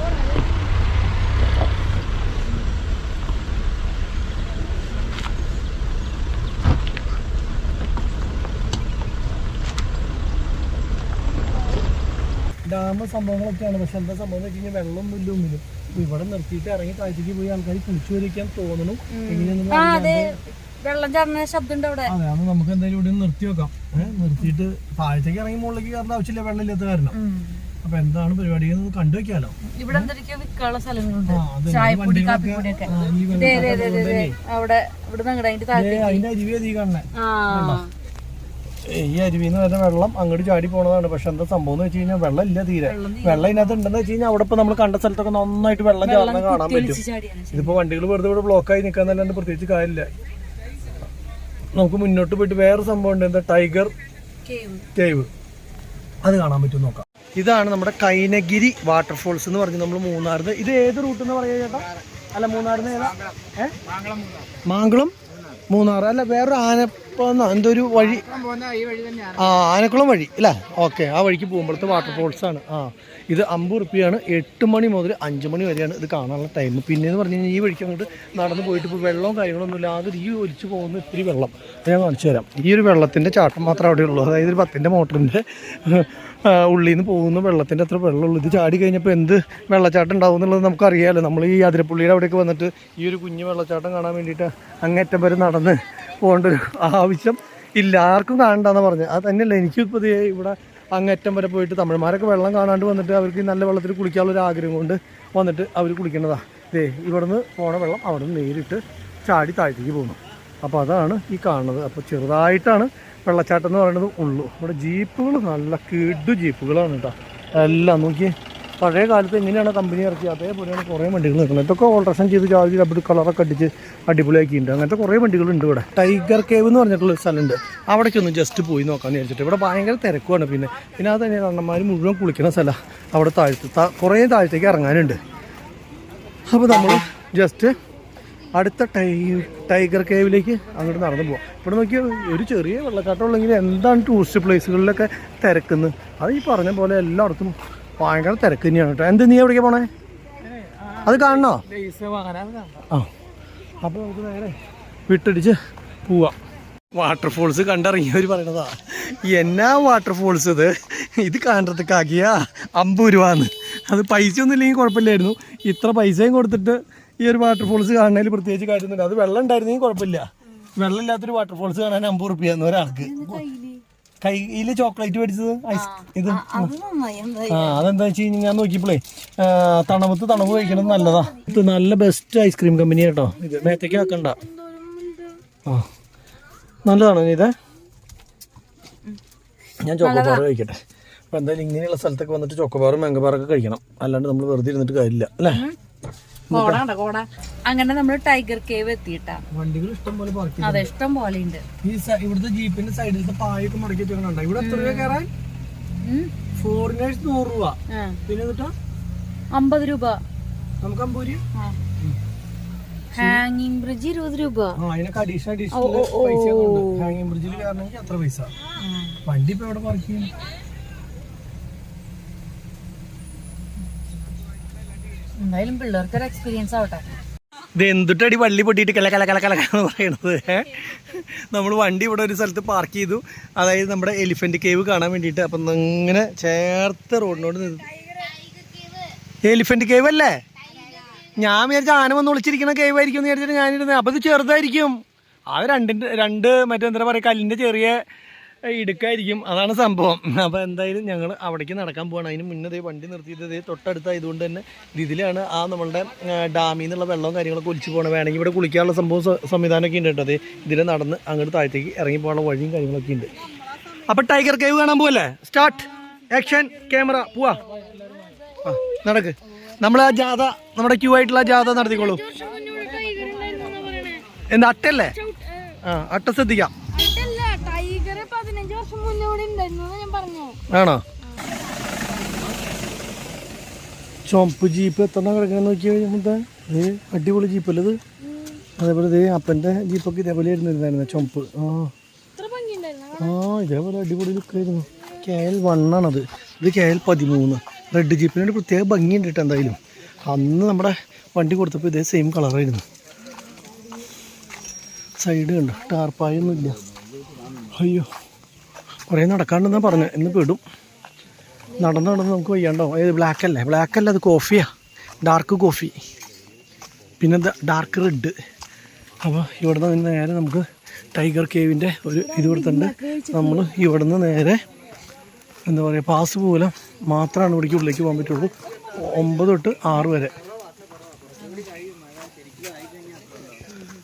ഡാം സംഭവങ്ങളൊക്കെയാണ്. പക്ഷെ എന്താ സംഭവം എന്ന് വെച്ച് കഴിഞ്ഞാൽ വെള്ളമൊന്നും ഇല്ല ഒന്നിലും. ഇവിടെ നിർത്തിയിട്ട് ഇറങ്ങി താഴത്തേക്ക് പോയി ആൾക്കാർ കുളിച്ചു വരിക്കാൻ തോന്നണം. വെള്ളം ചാടുന്ന ശബ്ദം ഉണ്ട് അവിടെ. അതെ, അത് നമുക്ക് എന്തായാലും ഇവിടെ നിർത്തി വെക്കാം. നിർത്തിയിട്ട് താഴത്തേക്ക് ഇറങ്ങി മുകളിലേക്ക് കയറേണ്ട ആവശ്യമില്ല, വെള്ളം ഇല്ലാത്ത കാരണം. അപ്പൊ എന്താണ് പരിപാടി എന്ന് കണ്ടുവെക്കാലോ. ഇവിടെ എന്തൊക്കെയോ വിൽക്കാനുള്ള സ്ഥലങ്ങളുണ്ട്, ചായപ്പൊടി കാപ്പിപ്പൊടിയൊക്കെ. അവിടെ അതിന്റെ അരുവി അധികം കാണണേ. ഈ അരുവിന്ന് വരുന്ന വെള്ളം അങ്ങോട്ട് ചാടി പോണതാണ്. പക്ഷെ എന്താ സംഭവം എന്ന് വെച്ച് കഴിഞ്ഞാൽ വെള്ളം ഇല്ല തീരെ. വെള്ളം ഇതിനകത്ത് ഉണ്ടെന്ന് വെച്ച് കഴിഞ്ഞാൽ അവിടെ ഇപ്പൊ നമ്മൾ കണ്ട സ്ഥലത്തൊക്കെ നന്നായിട്ട് വെള്ളം ചാടുന്ന കാണാൻ പറ്റും. ഇതിപ്പോ വണ്ടികൾ വെറുതെ ഇവിടെ ബ്ലോക്കായി നിൽക്കാന്നല്ലാണ്ട് പ്രത്യേകിച്ച് കാര്യമില്ല. നമുക്ക് മുന്നോട്ട് പോയിട്ട് വേറെ സംഭവം ഉണ്ട്, എന്താ ടൈഗർ കേവ്, അത് കാണാൻ പറ്റും, നോക്കാം. ഇതാണ് നമ്മുടെ കൈനഗിരി വാട്ടർഫോൾസ് എന്ന് പറഞ്ഞ് നമ്മൾ മൂന്നാറിന്. ഇത് ഏത് റൂട്ട് എന്ന് പറയാ ചേട്ടാ? അല്ല മൂന്നാറിന് ഏതാ? മാങ്കുളം മൂന്നാർ അല്ല, വേറൊരു ഇപ്പോൾ എന്തൊരു വഴി, ആനക്കുളം വഴി അല്ലേ? ഓക്കെ, ആ വഴിക്ക് പോകുമ്പോഴത്തെ വാട്ടർഫോൾസാണ്. ഇത് 50 റുപ്യാണ്. 8 മണി മുതൽ 5 മണി വരെയാണ് ഇത് കാണാനുള്ള ടൈം. പിന്നെയെന്ന് പറഞ്ഞു കഴിഞ്ഞാൽ ഈ വഴിക്ക് അങ്ങോട്ട് നടന്ന് പോയിട്ട് ഇപ്പോൾ വെള്ളവും കാര്യങ്ങളൊന്നും ഇല്ലാതെ ഈ ഒലിച്ച് പോകുന്ന ഇത്തിരി വെള്ളം ഞാൻ കാണിച്ചു തരാം. ഈ ഒരു വെള്ളത്തിൻ്റെ ചാട്ടം മാത്രമേ അവിടെ ഉള്ളൂ. അതായത് ഒരു 10ൻ്റെ മോട്ടറിൻ്റെ ഉള്ളിൽ നിന്ന് പോകുന്ന വെള്ളത്തിൻ്റെ അത്ര വെള്ളമുള്ളൂ. ഇത് ചാടി കഴിഞ്ഞപ്പോൾ എന്ത് വെള്ളച്ചാട്ടം ഉണ്ടാവും എന്നുള്ളത് നമുക്കറിയാമല്ലോ. നമ്മൾ ഈ അതിരപ്പള്ളിയുടെ അവിടേക്ക് വന്നിട്ട് ഈ ഒരു കുഞ്ഞ് വെള്ളച്ചാട്ടം കാണാൻ വേണ്ടിയിട്ട് അങ്ങേറ്റം വരെ നടന്ന് പോകേണ്ട ഒരു ആവശ്യം ഇല്ല, ആർക്കും കാണണ്ടെന്ന് പറഞ്ഞത്. അത് തന്നെയല്ല, എനിക്കിപ്പോൾ ഇവിടെ അങ്ങേറ്റം വരെ പോയിട്ട് തമിഴന്മാരൊക്കെ വെള്ളം കാണാണ്ട് വന്നിട്ട് അവർക്ക് നല്ല വെള്ളത്തിൽ കുളിക്കാനുള്ളൊരു ആഗ്രഹം കൊണ്ട് വന്നിട്ട് അവർ കുളിക്കുന്നതാണ്. ഇവിടുന്ന് പോണ വെള്ളം അവിടെ നിന്ന് നേരിട്ട് ചാടി താഴത്തേക്ക് പോകുന്നു. അപ്പോൾ അതാണ് ഈ കാണുന്നത്. അപ്പോൾ ചെറുതായിട്ടാണ് വെള്ളച്ചാട്ടം എന്ന് പറയുന്നത് ഉള്ളൂ. ഇവിടെ ജീപ്പുകൾ നല്ല കിഡു ജീപ്പുകളാണ് കേട്ടോ. എല്ലാം നോക്കി പഴയ കാലത്ത് എങ്ങനെയാണ് കമ്പനി ഇറക്കിയത് അതേപോലെയാണ് കുറേ വണ്ടികൾ നിൽക്കുന്നത്. ഇതൊക്കെ ഓൾട്രേഷൻ ചെയ്ത് ചാർജ് ഡബിൾ കളറൊക്കെ അടിച്ച് അടിപൊളിയാക്കിയിട്ടുണ്ട്. അങ്ങനത്തെ കുറേ വണ്ടികളുണ്ട് ഇവിടെ. ടൈഗർ കേവ് എന്ന് പറഞ്ഞിട്ടുള്ളൊരു സ്ഥലമുണ്ട്, അവിടേക്കൊന്ന് ജസ്റ്റ് പോയി നോക്കാമെന്ന് വിചാരിച്ചിട്ട്. ഇവിടെ ഭയങ്കര തിരക്കുമാണ്. പിന്നെ അത് തന്നെ കണ്ണന്മാർ മുഴുവൻ കുളിക്കുന്ന സ്ഥലമാണ്. അവിടെ കുറേ താഴത്തേക്ക് ഇറങ്ങാനുണ്ട്. അപ്പോൾ നമ്മൾ ജസ്റ്റ് അടുത്ത ടൈഗർ കേവിലേക്ക് അങ്ങോട്ട് നടന്നു പോകാം. ഇവിടെ നോക്കിയാൽ ഒരു ചെറിയ വെള്ളച്ചാട്ടം ഉള്ളെങ്കിൽ എന്താണ് ടൂറിസ്റ്റ് പ്ലേസുകളിലൊക്കെ തിരക്കുന്നത്. അത് ഈ പറഞ്ഞ പോലെ എല്ലായിടത്തും ഭയങ്കര തിരക്ക് തന്നെയാണ് കേട്ടോ. എന്ത് നീ എവിടേക്ക് പോണേ? അത് കാണണോ? അപ്പോൾ നമുക്ക് നേരെ വിട്ടടിച്ച് പോവാം. വാട്ടർഫോൾസ് കണ്ടിറങ്ങിയവർ പറയണതാ, എന്നാ വാട്ടർഫോൾസ് ഇത് കാണുறதுക്കാകിയാ 50 രൂപന്ന്. അത് പൈസ ഒന്നും ഇല്ലെങ്കിൽ കുഴപ്പമില്ലായിരുന്നു. ഇത്ര പൈസയും കൊടുത്തിട്ട് ഈ ഒരു വാട്ടർഫോൾസ് കാണുന്നതിൽ പ്രത്യേകിച്ച് കാര്യമൊന്നുമില്ല. അത് വെള്ളം ഉണ്ടായിരുന്നെങ്കിൽ കുഴപ്പമില്ല. വെള്ളം ഇല്ലാത്തൊരു വാട്ടർഫോൾസ് കാണാൻ 50 റുപ്യാന്ന് ഒരാൾക്ക്. കയ്യിൽ ചോക്ലേറ്റ് മേടിച്ചത് ഇത് അതെന്താ വെച്ച് കഴിഞ്ഞാൽ ഞാൻ നോക്കിയപ്പോഴേ തണുപ്പ് കഴിക്കണത് നല്ലതാ. ഇത് നല്ല ബെസ്റ്റ് ഐസ്ക്രീം കമ്പനി കേട്ടോ. ഇത് മേത്തേക്ക് വെക്കണ്ട. നല്ലതാണോ ഇത്? ഞാൻ ചോക്കോബാർ കഴിക്കട്ടെ. അപ്പോൾ എന്തായാലും ഇങ്ങനെയുള്ള സ്ഥലത്തൊക്കെ വന്നിട്ട് ചോക്കോബാറും മാംഗോബാറൊക്കെ കഴിക്കണം. അല്ലാണ്ട് നമ്മൾ വെറുതെ ഇരുന്നിട്ട് കാര്യമില്ല അല്ലേ? അങ്ങനെ നമ്മൾ ടൈഗർ കേവ് എത്തിയിട്ടാ. വണ്ടികൾ ഇഷ്ടം പോലെ പാർക്ക്. അതെ, ഇഷ്ടം പോലെ ഉണ്ട്. ഈ ഇവിടുത്തെ ജീപ്പിന്റെ സൈഡിലത്തെ പായൊക്കെ മടക്കി വെച്ചിട്ടുണ്ടോ? ഇവിടെ എത്ര രൂപ കയറാൻ? ഫോറിനേഴ്സ് 100 രൂപ. പിന്നെ 50 രൂപ. നമുക്ക് 50 രൂപ. ഹാങ്ങിങ് ബ്രിഡ്ജ് 20 രൂപ. അതിനൊക്കെ അഡീഷണൽ പൈസ. ഹാങ്ങിങ് ബ്രിഡ്ജിൽ കയറണമെങ്കിൽ അത്ര പൈസ. വണ്ടി ഇപ്പൊ എവിടെ പാർക്ക് ചെയ്യും? എന്തായാലും പിള്ളേർക്കൊരു എക്സ്പീരിയൻസ് ആവട്ടെ. ഇത് എന്തുട്ടടി വള്ളി പൊട്ടിയിട്ട് കലക്കലക്കലക്കലക്കാന്ന് പറയണത്. നമ്മൾ വണ്ടി ഇവിടെ ഒരു സ്ഥലത്ത് പാർക്ക് ചെയ്തു. അതായത് നമ്മുടെ എലിഫന്റ് കേവ് കാണാൻ വേണ്ടിയിട്ട്. അപ്പം ഇങ്ങനെ ചേർത്ത റോഡിനോട് എലിഫന്റ് കേവ് അല്ലേ? ഞാൻ വിചാരിച്ച ആന വന്ന് ഒളിച്ചിരിക്കുന്ന കേവ് ആയിരിക്കും എന്ന് വിചാരിച്ചിട്ട് ഞാനിരുന്നത്. അപ്പോൾ ഇത് ചെറുതായിരിക്കും. അത് രണ്ട് മറ്റെന്താ പറയുക, കല്ലിൻ്റെ ചെറിയ ഇടുക്കായിരിക്കും. അതാണ് സംഭവം. അപ്പോൾ എന്തായാലും ഞങ്ങൾ അവിടേക്ക് നടക്കാൻ പോകണം. അതിന് മുന്നേ വണ്ടി നിർത്തിയത് തൊട്ടടുത്തായതുകൊണ്ട് തന്നെ ഇതിലാണ് ആ നമ്മളുടെ ഡാമിൽ നിന്നുള്ള വെള്ളവും കാര്യങ്ങളൊക്കെ ഒലിച്ച് പോകണം. വേണമെങ്കിൽ ഇവിടെ കുളിക്കാനുള്ള സംവിധാനമൊക്കെ ഉണ്ട് കേട്ടോ. അത് ഇതിൽ നടന്ന് അങ്ങോട്ട് താഴത്തേക്ക് ഇറങ്ങി പോകാനുള്ള വഴിയും കാര്യങ്ങളൊക്കെ ഉണ്ട്. അപ്പോൾ ടൈഗർ കേവ് കാണാൻ പോവല്ലേ? സ്റ്റാർട്ട്, ആക്ഷൻ, ക്യാമറ, പോവാ. നടക്ക്. നമ്മൾ ആ ജാഥ, നമ്മുടെ ക്യൂ ആയിട്ടുള്ള ജാഥ നടത്തിക്കോളൂ. എന്താ അട്ടല്ലേ? അട്ട ശ്രദ്ധിക്കാം. ആണോ? ചുമപ്പ് ജീപ്പ് എത്ര കിടക്കാൻ നോക്കി കഴിയുമ്പോൾ അടിപൊളി ജീപ്പല്ലേ ഇത്. അതേപോലെ അപ്പൻ്റെ ജീപ്പൊക്കെ ഇതേപോലെ ഇരുന്നിരുന്നായിരുന്നു ചുമപ്പ്. ഇതേപോലെ അടിപൊളി ലുക്കായിരുന്നു. KL1 ആണത്. ഇത് KL13. റെഡ് ജീപ്പിനൊരു പ്രത്യേക ഭംഗിയുണ്ട് കേട്ടോ. എന്തായാലും അന്ന് നമ്മുടെ വണ്ടി കൊടുത്തപ്പോൾ ഇതേ സെയിം കളറായിരുന്നു. സൈഡ് കണ്ടോ, ടാർപ്പായൊന്നുമില്ല. അയ്യോ, കുറേ നടക്കാണ്ടെന്നാണ് പറഞ്ഞത്. ഇന്ന് പെടും. നടന്ന് നമുക്ക് വയ്യാണ്ടോ. ഏത് ബ്ലാക്ക് അല്ല, അത് കോഫിയാ, ഡാർക്ക് കോഫി. പിന്നെ ഡാർക്ക് റെഡ്. അപ്പോൾ ഇവിടെ നിന്ന് നേരെ നമുക്ക് ടൈഗർ കേവിൻ്റെ ഒരു ഇത് കൊടുത്തിട്ടുണ്ട്. നമ്മൾ ഇവിടെ നിന്ന് നേരെ എന്താ പറയുക, പാസ് മൂലം മാത്രമാണ് ഇവിടേക്ക് ഉള്ളിലേക്ക് പോകാൻ പറ്റുള്ളൂ. 9 തൊട്ട് 6 വരെ.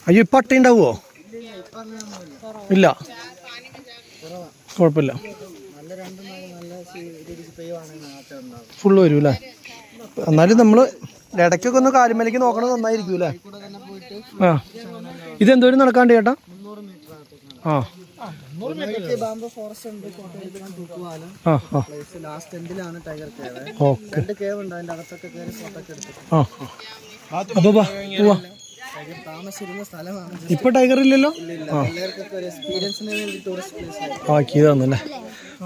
അയ്യോ, ഇപ്പം അട്ട ഉണ്ടാവുമോ? ഇല്ല, കുഴപ്പമില്ല. ഫുള്ള് വരും അല്ലേ? എന്നാലും നമ്മൾ ഇടയ്ക്കൊക്കെ ഒന്ന് കാലുമേലേക്ക് നോക്കണത് നന്നായിരിക്കും അല്ലേ? ഇതെന്തോരം നടക്കാണ്ട് ചേട്ടാ? അപ്പൊ പോവാ. ഇപ്പൊ ടൈഗർ ഇല്ലല്ലോ. ആക്കിയതാന്നല്ലേ,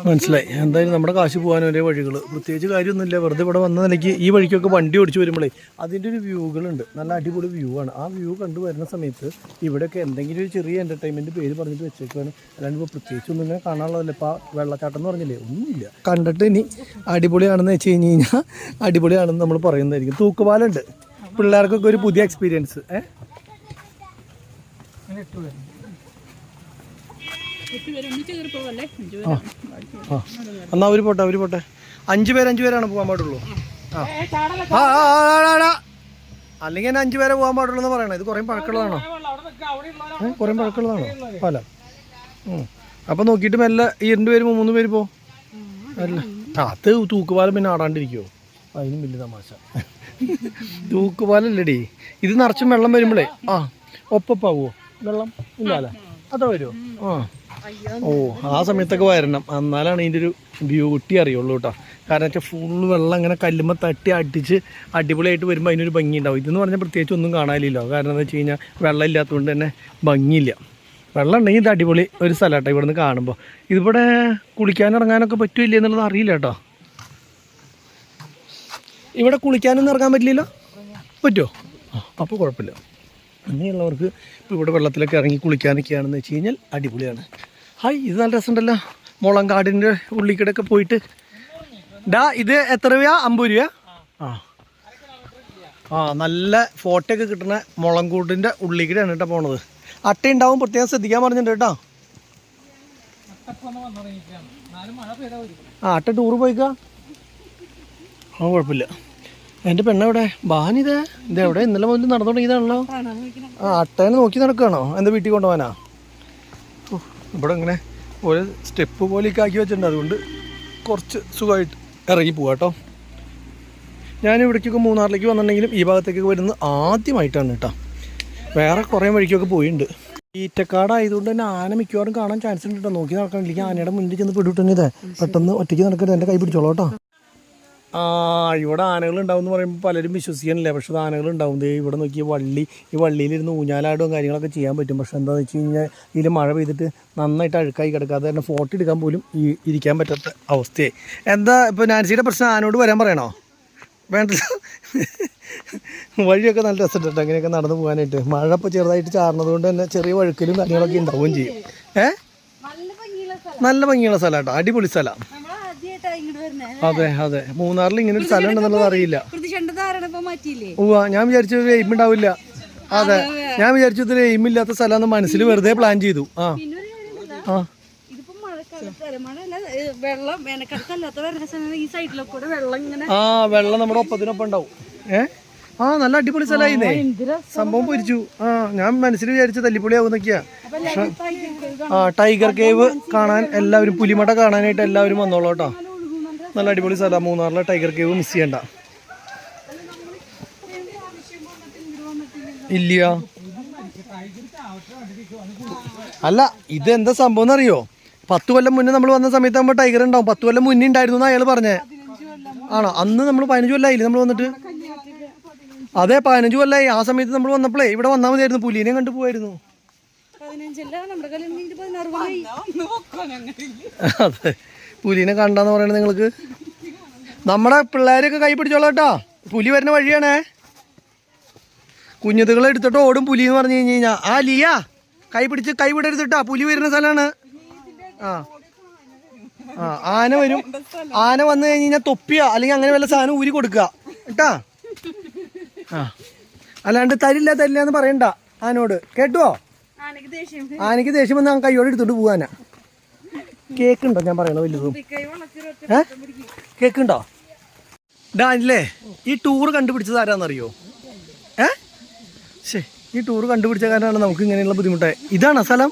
മനസ്സിലായി. എന്തായാലും നമ്മുടെ കാശ് പോകാൻ ഒരേ വഴികൾ, പ്രത്യേകിച്ച് കാര്യമൊന്നുമില്ല. വെറുതെ ഇവിടെ വന്ന നിലയ്ക്ക് ഈ വഴിക്കൊക്കെ വണ്ടി ഓടിച്ച് വരുമ്പോഴേ അതിൻ്റെ ഒരു വ്യൂകളുണ്ട്, നല്ല അടിപൊളി വ്യൂ ആണ്. ആ വ്യൂ കണ്ടു വരുന്ന സമയത്ത് ഇവിടെയൊക്കെ എന്തെങ്കിലും ഒരു ചെറിയ എൻ്റർടൈൻമെൻറ്റ് പേര് പറഞ്ഞിട്ട് വെച്ചേക്കാണ്. അല്ലാണ്ട് ഇപ്പോൾ പ്രത്യേകിച്ച് ഒന്നും ഇങ്ങനെ കാണാനുള്ളതല്ല. ഇപ്പോൾ വെള്ളച്ചാട്ടം എന്ന് പറഞ്ഞില്ലേ, ഒന്നുമില്ല. കണ്ടിട്ട് ഇനി അടിപൊളിയാണെന്ന് വെച്ച് കഴിഞ്ഞ് കഴിഞ്ഞാൽ അടിപൊളിയാണെന്ന് നമ്മൾ പറയുന്നതായിരിക്കും. തൂക്കുപാലുണ്ട്, പിള്ളേർക്കൊക്കെ ഒരു പുതിയ എക്സ്പീരിയൻസ്. എന്നാ അവര് പോട്ടെ 5 പേരാണ് പോകാൻ പാടുള്ളൂ. അല്ലെങ്കിൽ തന്നെ 5 പേരെ പോകാൻ പാടുള്ളൂ എന്ന് പറയണേ. ഇത് കുറേ പഴക്കമുള്ളതാണോ? കുറേ പഴക്കമുള്ളതാണോ പാല? അപ്പം നോക്കിയിട്ട് മെല്ലെ 2 പേര് 3 പേര് പോകും അല്ല. അത് തൂക്കുപാലം പിന്നെ ആടാണ്ടിരിക്കുമോ? അതിനും വലിയ തമാശ. തൂക്കുപാലല്ലടി ഇത്. നിറച്ചും വെള്ളം വരുമ്പോഴേ ഒപ്പപ്പാവോ വെള്ളം? ഇല്ലല്ലേ, അതാ വരുമോ? ആ സമയത്തൊക്കെ വരണം, എന്നാലാണ് ഇതിൻ്റെ ഒരു ബ്യൂട്ടി അറിയുള്ളൂ കേട്ടോ. കാരണം വെച്ചാൽ ഫുള്ള് വെള്ളം ഇങ്ങനെ കല്ലുമ്പോൾ തട്ടി അടിച്ച് അടിപൊളിയായിട്ട് വരുമ്പോൾ അതിനൊരു ഭംഗി ഉണ്ടാവും. ഇതെന്ന് പറഞ്ഞാൽ പ്രത്യേകിച്ച് ഒന്നും കാണാനില്ലല്ലോ. കാരണം എന്താ വെച്ച് കഴിഞ്ഞാൽ വെള്ളം ഇല്ലാത്തതുകൊണ്ട് തന്നെ ഭംഗിയില്ല. വെള്ളം ഉണ്ടെങ്കിൽ ഇത് അടിപൊളി ഒരു സ്ഥലമാട്ടോ ഇവിടെ നിന്ന് കാണുമ്പോൾ. ഇതിവിടെ കുളിക്കാനിറങ്ങാനൊക്കെ പറ്റില്ല എന്നുള്ളത് അറിയില്ല കേട്ടോ. ഇവിടെ കുളിക്കാനൊന്നും ഇറങ്ങാൻ പറ്റില്ലല്ലോ? പറ്റുമോ? അപ്പോൾ കുഴപ്പമില്ല. അങ്ങനെയുള്ളവർക്ക് ഇപ്പോൾ ഇവിടെ വെള്ളത്തിലൊക്കെ ഇറങ്ങി കുളിക്കാനൊക്കെയാണെന്ന് വെച്ച് കഴിഞ്ഞാൽ അടിപൊളിയാണ്. ഹായ്, ഇത് നല്ല രസമുണ്ടല്ലോ. മുളങ്കാടിൻ്റെ ഉള്ളിക്കിടയൊക്കെ പോയിട്ട്. ഇത് എത്ര രൂപ? 50 രൂപ. നല്ല ഫോട്ടോ ഒക്കെ കിട്ടുന്ന മുളങ്കൂട്ടിൻ്റെ ഉള്ളിക്കിടെയാണ് കേട്ടോ പോണത്. അട്ടയുണ്ടാവും, പ്രത്യേകം ശ്രദ്ധിക്കാൻ പറഞ്ഞിട്ടുണ്ട് കേട്ടോ. അട്ട ടൂറ് പോയിക്കാ? കുഴപ്പമില്ല. എൻ്റെ പെണ്ണെവിടെ? ബാനിത് ഇതെവിടെ? ഇന്നലെ മുതൽ നടന്നു തുടങ്ങിയതാണല്ലോ. അട്ടേനെ നോക്കി നടക്കുകയാണോ? എന്താ വീട്ടിൽ കൊണ്ടുപോകാനാ? ഇവിടെ ഇങ്ങനെ ഒരു സ്റ്റെപ്പ് പോലെയൊക്കെ ആക്കി വെച്ചിട്ടുണ്ട്, അതുകൊണ്ട് കുറച്ച് സുഖമായിട്ട് ഇറങ്ങി പോവാം കേട്ടോ. ഞാനിവിടേക്കൊക്കെ മൂന്നാറിലേക്ക് വന്നിട്ടുണ്ടെങ്കിലും ഈ ഭാഗത്തേക്കൊക്കെ വരുന്നത് ആദ്യമായിട്ടാണ് കേട്ടോ. വേറെ കുറേ വഴിക്കൊക്കെ പോയിട്ടുണ്ട്. ഈറ്റക്കാടായതുകൊണ്ട് തന്നെ ആന മിക്കവാറും കാണാൻ ചാൻസ് ഉണ്ട് കേട്ടോ. നോക്കി നടക്കണില്ലെങ്കിൽ ആനയുടെ മുന്നിൽ ചെന്ന് പെട്ടിട്ടുണ്ടെങ്കിൽ പെട്ടെന്ന് ഒറ്റയ്ക്ക് നടക്കരുത്, എൻ്റെ കൈ പിടിച്ചോളൂ കേട്ടോ. ഇവിടെ ആനകളുണ്ടാവും എന്ന് പറയുമ്പോൾ പലരും വിശ്വസിക്കാനില്ല, പക്ഷേ അത് ആനകളുണ്ടാവും. ഇവിടെ നോക്കി ഈ വള്ളിയിലിരുന്ന് ഊഞ്ഞാലാടും കാര്യങ്ങളൊക്കെ ചെയ്യാൻ പറ്റും. പക്ഷേ എന്താണെന്ന് വെച്ച് കഴിഞ്ഞാൽ ഇതിൽ മഴ പെയ്തിട്ട് നന്നായിട്ട് അഴുക്കായി കിടക്കാതെ തന്നെ ഫോട്ടോ എടുക്കാൻ പോലും ഇരിക്കാൻ പറ്റാത്ത അവസ്ഥയായി. എന്താ ഇപ്പോൾ നാൻസിയുടെ പ്രശ്നം? ആനോട് വരാൻ പറയണോ? വേണ്ടല്ലോ. വഴിയൊക്കെ നല്ല രസമുണ്ട് കേട്ടോ അങ്ങനെയൊക്കെ നടന്നു പോകാനായിട്ട്. മഴ ഇപ്പോൾ ചെറുതായിട്ട് ചാർന്നത് കൊണ്ട് തന്നെ ചെറിയ വഴുക്കലും കാര്യങ്ങളൊക്കെ ഉണ്ടാവുകയും ചെയ്യും. നല്ല ഭംഗിയുള്ള സ്ഥലം കേട്ടോ, അടിപൊളി സ്ഥലം. അതെ, മൂന്നാറിൽ ഇങ്ങനെ ഒരു സ്ഥലം ഉണ്ടെന്നുള്ളത് അറിയില്ല. ഞാൻ വിചാരിച്ചു എയിം ഉണ്ടാവില്ല. അതെ, ഞാൻ വിചാരിച്ചു ഇതിൽ എയിം ഇല്ലാത്ത സ്ഥലം മനസ്സിൽ വെറുതെ പ്ലാൻ ചെയ്തു. വെള്ളം നമ്മുടെ ഒപ്പത്തിനൊപ്പം ഉണ്ടാവും. നല്ല അടിപൊളി സ്ഥലമായിരുന്നേ. സംഭവം പൊരിച്ചു. ഞാൻ മനസ്സിൽ വിചാരിച്ച തല്ലിപ്പൊളിയാവുന്നൊക്കെയാ. ടൈഗർ കേവ് കാണാൻ എല്ലാവരും, പുലിമട കാണാനായിട്ട് എല്ലാവരും വന്നോളൂ കേട്ടോ. നല്ല അടിപൊളി സ്ഥലമാണ് മൂന്നാറിലെ ടൈഗർ കേവ്, മിസ് ചെയ്യണ്ട. ഇല്ല, അല്ല ഇതെന്താ സംഭവം എന്നറിയോ? 10 കൊല്ലം മുന്നേ നമ്മൾ വന്ന സമയത്ത് ആകുമ്പോൾ ടൈഗർ ഉണ്ടാവും. 10 കൊല്ലം മുന്നേ ഉണ്ടായിരുന്നു എന്നാ അയാൾ പറഞ്ഞേ. ആണോ? അന്ന് നമ്മൾ 15 കൊല്ലമായില്ലേ നമ്മൾ വന്നിട്ട്? അതെ, 15 കൊല്ലമായി. ആ സമയത്ത് നമ്മൾ വന്നപ്പോഴേ ഇവിടെ വന്നാൽ മതിയായിരുന്നു, പുലിനെ കണ്ടു പോവായിരുന്നു. അതെ, പുലിനെ കണ്ടാന്ന് പറയണത് നിങ്ങൾക്ക്. നമ്മുടെ പിള്ളേരൊക്കെ കൈ പിടിച്ചോളാം കേട്ടോ, പുലി വരുന്ന വഴിയാണേ. കുഞ്ഞുതുകളെ എടുത്തിട്ട് ഓടും പുലി എന്ന് പറഞ്ഞു കഴിഞ്ഞാൽ. ലിയ കൈ പിടിച്ച് കൈ വിടരുത് കേട്ടോ, പുലി വരുന്ന സ്ഥലമാണ്. ആന വരും. ആന വന്നു കഴിഞ്ഞ് കഴിഞ്ഞാൽ തൊപ്പിയോ അല്ലെങ്കിൽ അങ്ങനെ വല്ല സാധനം ഊരി കൊടുക്കുക കേട്ടാ. അല്ലാണ്ട് തരില്ല എന്ന് പറയണ്ട ആനോട്, കേട്ടുവോ? ആനക്ക് ദേഷ്യം വന്ന് കൈയോടെ എടുത്തോണ്ട് പോവാനാ. കേക്കുണ്ടോ ഞാൻ പറയണ വലുതും? കേക്കുണ്ടോ? ഡാനില്ലേ, ഈ ടൂർ കണ്ടുപിടിച്ചത് ആരാന്നറിയോ? ഈ ടൂർ കണ്ടുപിടിച്ച കാരണമാണ് നമുക്ക് ഇങ്ങനെയുള്ള ബുദ്ധിമുട്ടായി. ഇതാണോ സ്ഥലം?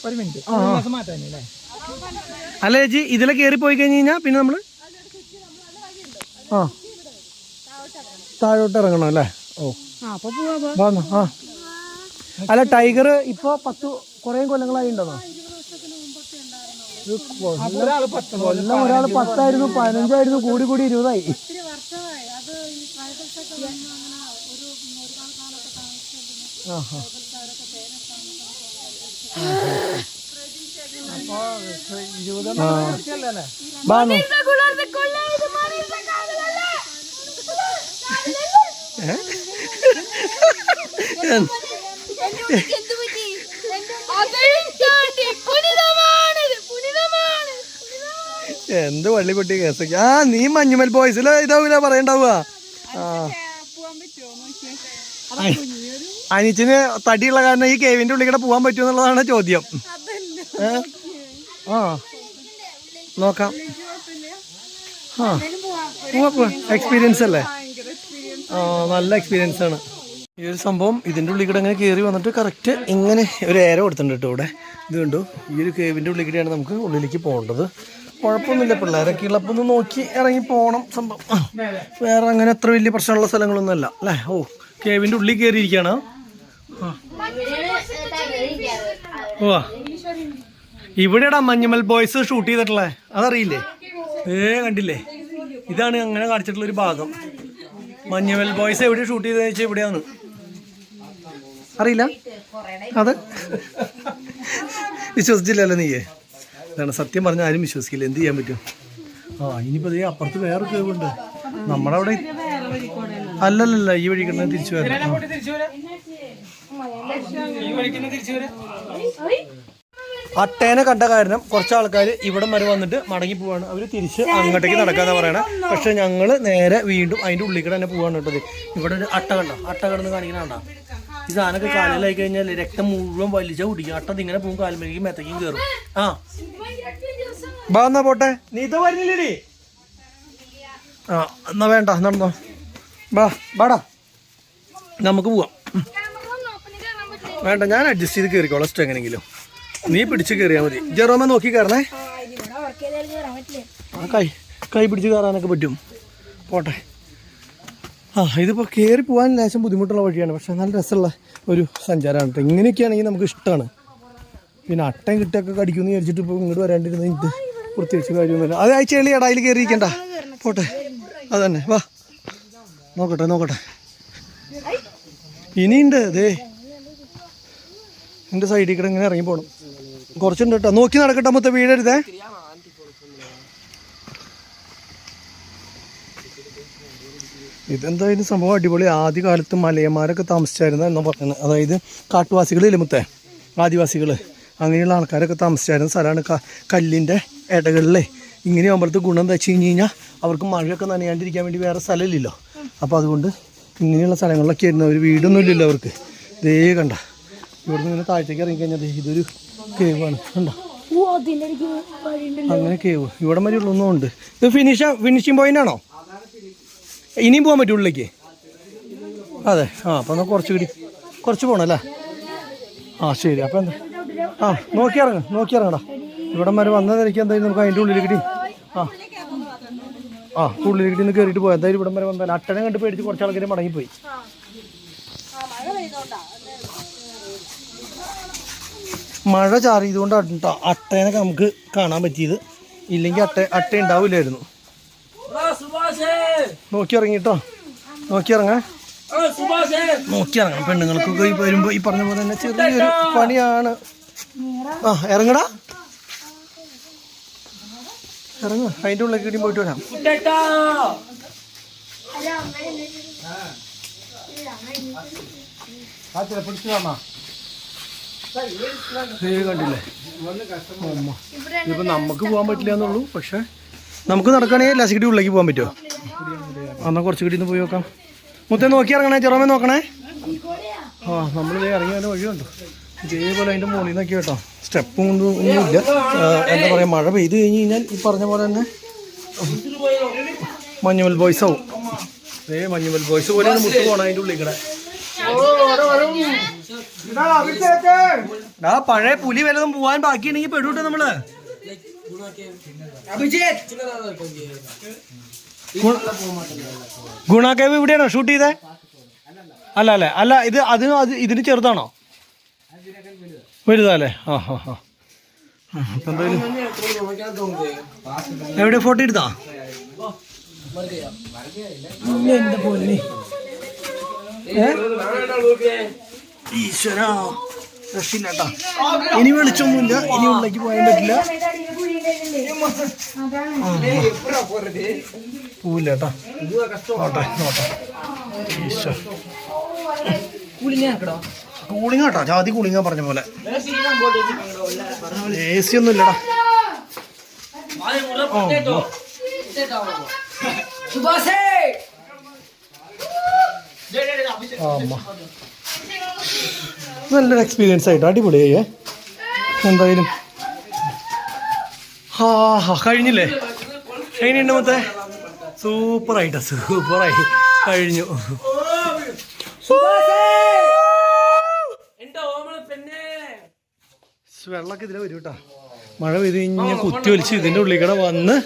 ഒരു മിനിറ്റ്. അല്ല ചേച്ചി, ഇതിലെ കയറി പോയി കഴിഞ്ഞ് കഴിഞ്ഞാൽ പിന്നെ നമ്മള് താഴോട്ട് ഇറങ്ങണം അല്ലേ? അല്ല ടൈഗർ ഇപ്പൊ 10 കുറേ കൊല്ലങ്ങളായി ഉണ്ടോ? കൊല്ലം ഒരാൾ 10 15 കൂടി 20 എന്ത് വള്ളിപ്പെട്ടി കേസ്. നീ മഞ്ഞുമൽ ബോയ്സില് ഇതാവൂല പറയണ്ടാവുക. അനിച്ചിന് തടിയുള്ള കാരണം ഈ കേവിന്റെ ഉള്ളിൽ കൂടെ പോവാൻ പറ്റുമോ എന്നുള്ളതാണ് ചോദ്യം. നോക്കാം. എക്സ്പീരിയൻസ് അല്ലേ? നല്ല എക്സ്പീരിയൻസ് ആണ് ഈ ഒരു സംഭവം. ഇതിൻ്റെ ഉള്ളിൽ കൂടെ അങ്ങനെ കയറി വന്നിട്ട് കറക്റ്റ് ഇങ്ങനെ ഒരു ഏര കൊടുത്തിട്ടുണ്ട് കേട്ടോ ഇവിടെ. ഇത് കണ്ടു, ഈ ഒരു കേവിൻ്റെ ഉള്ളിൽ കൂടെയാണ് നമുക്ക് ഉള്ളിലേക്ക് പോകേണ്ടത്. കുഴപ്പമൊന്നുമില്ല, പിള്ളേരൊക്കെ ഉള്ളപ്പോൾ ഒന്ന് നോക്കി ഇറങ്ങി പോകണം സംഭവം. വേറെ അങ്ങനെ അത്ര വലിയ പ്രശ്നമുള്ള സ്ഥലങ്ങളൊന്നും അല്ല അല്ലേ. കേവിൻ്റെ ഉള്ളിൽ കയറിയിരിക്കുകയാണ്. ഇവിടെയാടാ മഞ്ഞുമൽ ബോയ്സ് ഷൂട്ട് ചെയ്തിട്ടുള്ളത്, അതറിയില്ലേ? കണ്ടില്ലേ, ഇതാണ് അങ്ങനെ കാണിച്ചിട്ടുള്ളൊരു ഭാഗം. മഞ്ഞുമൽ ബോയ്സ് എവിടെ ഷൂട്ട് ചെയ്തതെന്ന് വെച്ചാൽ എവിടെയാണ് അറിയില്ല. അത് വിശ്വസിച്ചില്ലല്ലോ നീയേ. അതാണ് സത്യം പറഞ്ഞാൽ ആരും വിശ്വസിക്കില്ല. എന്ത് ചെയ്യാൻ പറ്റും? ഇനിയിപ്പോൾ അതേ അപ്പുറത്ത് വേറെ കേവുണ്ട്. നമ്മുടെ അവിടെ അല്ലല്ല, ഈ വഴി കിടന്ന് തിരിച്ചു വരാം. അട്ടേനെ കണ്ട കാരണം കുറച്ച് ആൾക്കാർ ഇവിടം വരെ വന്നിട്ട് മടങ്ങി പോവാണ്. അവർ തിരിച്ച് അങ്ങോട്ടേക്ക് നടക്കാന്നാ പറയണേ. പക്ഷെ ഞങ്ങൾ നേരെ വീണ്ടും അതിൻ്റെ ഉള്ളിൽ കൂടെ തന്നെ പോവാണ് കേട്ടത്. ഇവിടെ ഒരു അട്ട കണ്ടോ? അട്ട കിടന്ന് കാണിക്കണ കണ്ടോ? ഈ സാധനമൊക്കെ കാലിലായി കഴിഞ്ഞാൽ രക്തം മുഴുവൻ വലിച്ച കുടിക്കും. അട്ട ഇങ്ങനെ പോകും, കാലുമേക്കും മെത്തക്കും കയറും. ബാ എന്നാ പോട്ടെ. നീ ഇത് വരുന്നില്ലേടി? എന്നാ വേണ്ട, നടന്നോ. ബാടാ നമുക്ക് പോവാം. വേണ്ട, ഞാൻ അഡ്ജസ്റ്റ് ചെയ്ത് കയറിക്കോളാം. ഇഷ്ടം എങ്ങനെയെങ്കിലും നീ പിടിച്ച് കയറിയാൽ മതി. ജെറോമ നോക്കി കയറണേ. കൈ പിടിച്ച് കയറാനൊക്കെ പറ്റും. പോട്ടെ. ഇതിപ്പോൾ കയറി പോകാൻ ലേശം ബുദ്ധിമുട്ടുള്ള വഴിയാണ്, പക്ഷെ നല്ല രസമുള്ള ഒരു സഞ്ചാരമാണ് കേട്ടോ. ഇങ്ങനെയൊക്കെയാണെങ്കിൽ നമുക്ക് ഇഷ്ടമാണ്. പിന്നെ അട്ടയും കിട്ടൊക്കെ കടിക്കുമെന്ന് വിചാരിച്ചിട്ട് ഇപ്പോൾ ഇങ്ങോട്ട് വരാണ്ടിരുന്ന ഇത് പ്രത്യേകിച്ച് കാര്യമൊന്നുമില്ല. അത് ആ ചെളി ഇടയിൽ കയറിയിരിക്കണ്ട. പോട്ടെ, അത് തന്നെ. വാ, നോക്കട്ടെ. ഇനിയുണ്ട്. അതേ എൻ്റെ സൈഡിൽ കൂടെ ഇങ്ങനെ ഇറങ്ങി പോകണം. കുറച്ചുണ്ട് കേട്ടോ. നോക്കി നടക്കട്ടെ, മൊത്തം വീഴരുതേ. ഇതെന്തായാലും സംഭവം അടിപൊളി. ആദ്യ കാലത്ത് മലയന്മാരൊക്കെ താമസിച്ചായിരുന്നു എന്നാ പറയുന്നത്. അതായത് കാട്ടുവാസികളില്ലേ, മുത്തേ ആദിവാസികൾ, അങ്ങനെയുള്ള ആൾക്കാരൊക്കെ താമസിച്ചായിരുന്ന സ്ഥലമാണ്. കല്ലിൻ്റെ ഇടകളിലെ ഇങ്ങനെ ആകുമ്പോഴത്തെ ഗുണം എന്താ വെച്ച് കഴിഞ്ഞാൽ അവർക്ക് മഴയൊക്കെ നനയാണ്ടിരിക്കാൻ വേണ്ടി വേറെ സ്ഥലമില്ലല്ലോ. അപ്പോൾ അതുകൊണ്ട് ഇങ്ങനെയുള്ള സ്ഥലങ്ങളിലൊക്കെ ആയിരുന്നു. ഒരു വീടൊന്നും ഇല്ലല്ലോ അവർക്ക്. ദേ കണ്ട, ഇവിടുന്ന് ഇങ്ങനെ താഴത്തേക്ക് ഇറങ്ങിക്കഴിഞ്ഞാൽ ഇതൊരു കേവാണ്. കണ്ടോ? അങ്ങനെ കേവ് ഇവിടെ വരെ ഉള്ളൊന്നും ഉണ്ട്. ഇത് ഫിനിഷിങ് പോയിന്റ് ആണോ? ഇനിയും പോകാൻ പറ്റും ഉള്ളിലേക്ക്? അതെ. അപ്പോൾ എന്നാൽ കുറച്ച് പോകണം അല്ലേ? ശരി. അപ്പോൾ എന്താ നോക്കി ഇറങ്ങടാ. ഇവിടം വരെ വന്നതായിരിക്കും. എന്തായാലും നമുക്ക് അതിൻ്റെ ഉള്ളിലേക്ക് ഉള്ളിലേക്ക് നിന്ന് കയറിയിട്ട് പോയാൽ എന്തായാലും ഇവിടം വരെ വന്നാൽ അട്ടനെ കണ്ട് പേടിച്ച് കുറച്ച് ആൾക്കാർ മടങ്ങിപ്പോയി. മഴ ചാറിയതുകൊണ്ടാണ് കേട്ടോ അട്ടേനെ നമുക്ക് കാണാൻ പറ്റിയത്. ഇല്ലെങ്കിൽ അട്ട ഉണ്ടാവില്ലായിരുന്നു. നോക്കി ഇറങ്ങാം. പെണ്ണുങ്ങൾക്കൊക്കെ വരുമ്പോൾ ഈ പറഞ്ഞ പോലെ തന്നെ ചെറിയൊരു പണിയാണ്. ഇറങ്ങടാ, അതിൻ്റെ ഉള്ളിൽ കിട്ടി പോയിട്ട് വരാം. കണ്ടില്ലേ, ഇതിപ്പോൾ നമുക്ക് പോകാൻ പറ്റില്ല എന്നുള്ളൂ. പക്ഷെ നമുക്ക് നടക്കുകയാണെങ്കിൽ ലസിക്കടി ഉള്ളിലേക്ക് പോകാൻ പറ്റുമോ? എന്നാൽ കുറച്ച് കിട്ടി പോയി നോക്കാം. മുത്തേ നോക്കി ഇറങ്ങണേ, ചെറുമേ നോക്കണേ. നമ്മളിതേ ഇറങ്ങി വല്ല വഴിയുണ്ടോ? ഇതേപോലെ അതിൻ്റെ മുകളിൽ നിന്നൊക്കെ കേട്ടോ. സ്റ്റെപ്പും ഒന്നുമില്ല. എന്താ പറയുക, മഴ പെയ്ത് കഴിഞ്ഞ് കഴിഞ്ഞാൽ ഈ പറഞ്ഞ പോലെ തന്നെ മഞ്ഞുമൽ ബോയ്സ് ആവും. മഞ്ഞുമൽ ബോയ്സ് പോലെയാണ് മുട്ട് പോകണം അതിൻ്റെ ഉള്ളിൽ കൂടെ. പഴയ പുലി വല്ലതും പോവാൻ ബാക്കിയുണ്ടെങ്കിൽ പെടൂട്ടെ നമ്മള്. ഗുണാക്കേവ് ഇവിടെയാണോ ഷൂട്ട് ചെയ്തേ? അല്ല ഇതിന് ചെറുതാണോ? വലുതാല്ലേ? അപ്പം എന്തായാലും എവിടെ ഫോട്ടോ എടുത്താ എന്താ പോലെ ഈശ്വരാ രക്ഷയില്ല കേട്ടാ. ഇനി വെളിച്ചൊന്നുമില്ല, ഇനി ഉള്ളിലേക്ക് പോയാൻ പറ്റില്ല. പോവില്ല കേട്ടാ. നോട്ടെ നോട്ടെ. ഈശ്വര കൂളിംഗ് കേട്ടോ, ജാതി കൂളിംഗാ പറഞ്ഞ പോലെ. AC ഒന്നും ഇല്ലടാ. നല്ലൊരു എക്സ്പീരിയൻസ് ആയിട്ട് അടിപൊളിയായേ. എന്തായാലും കഴിഞ്ഞില്ലേ? കഴിഞ്ഞിട്ടുണ്ട് മൊത്തേ. സൂപ്പറായിട്ടാ, സൂപ്പറായി കഴിഞ്ഞു. വെള്ളമൊക്കെ ഇതിലെ വരും കേട്ടോ. മഴ പെയ്ത് കഴിഞ്ഞാൽ കുത്തി ഒലിച്ച് ഇതിൻ്റെ ഉള്ളിൽ കൂടെ വന്ന്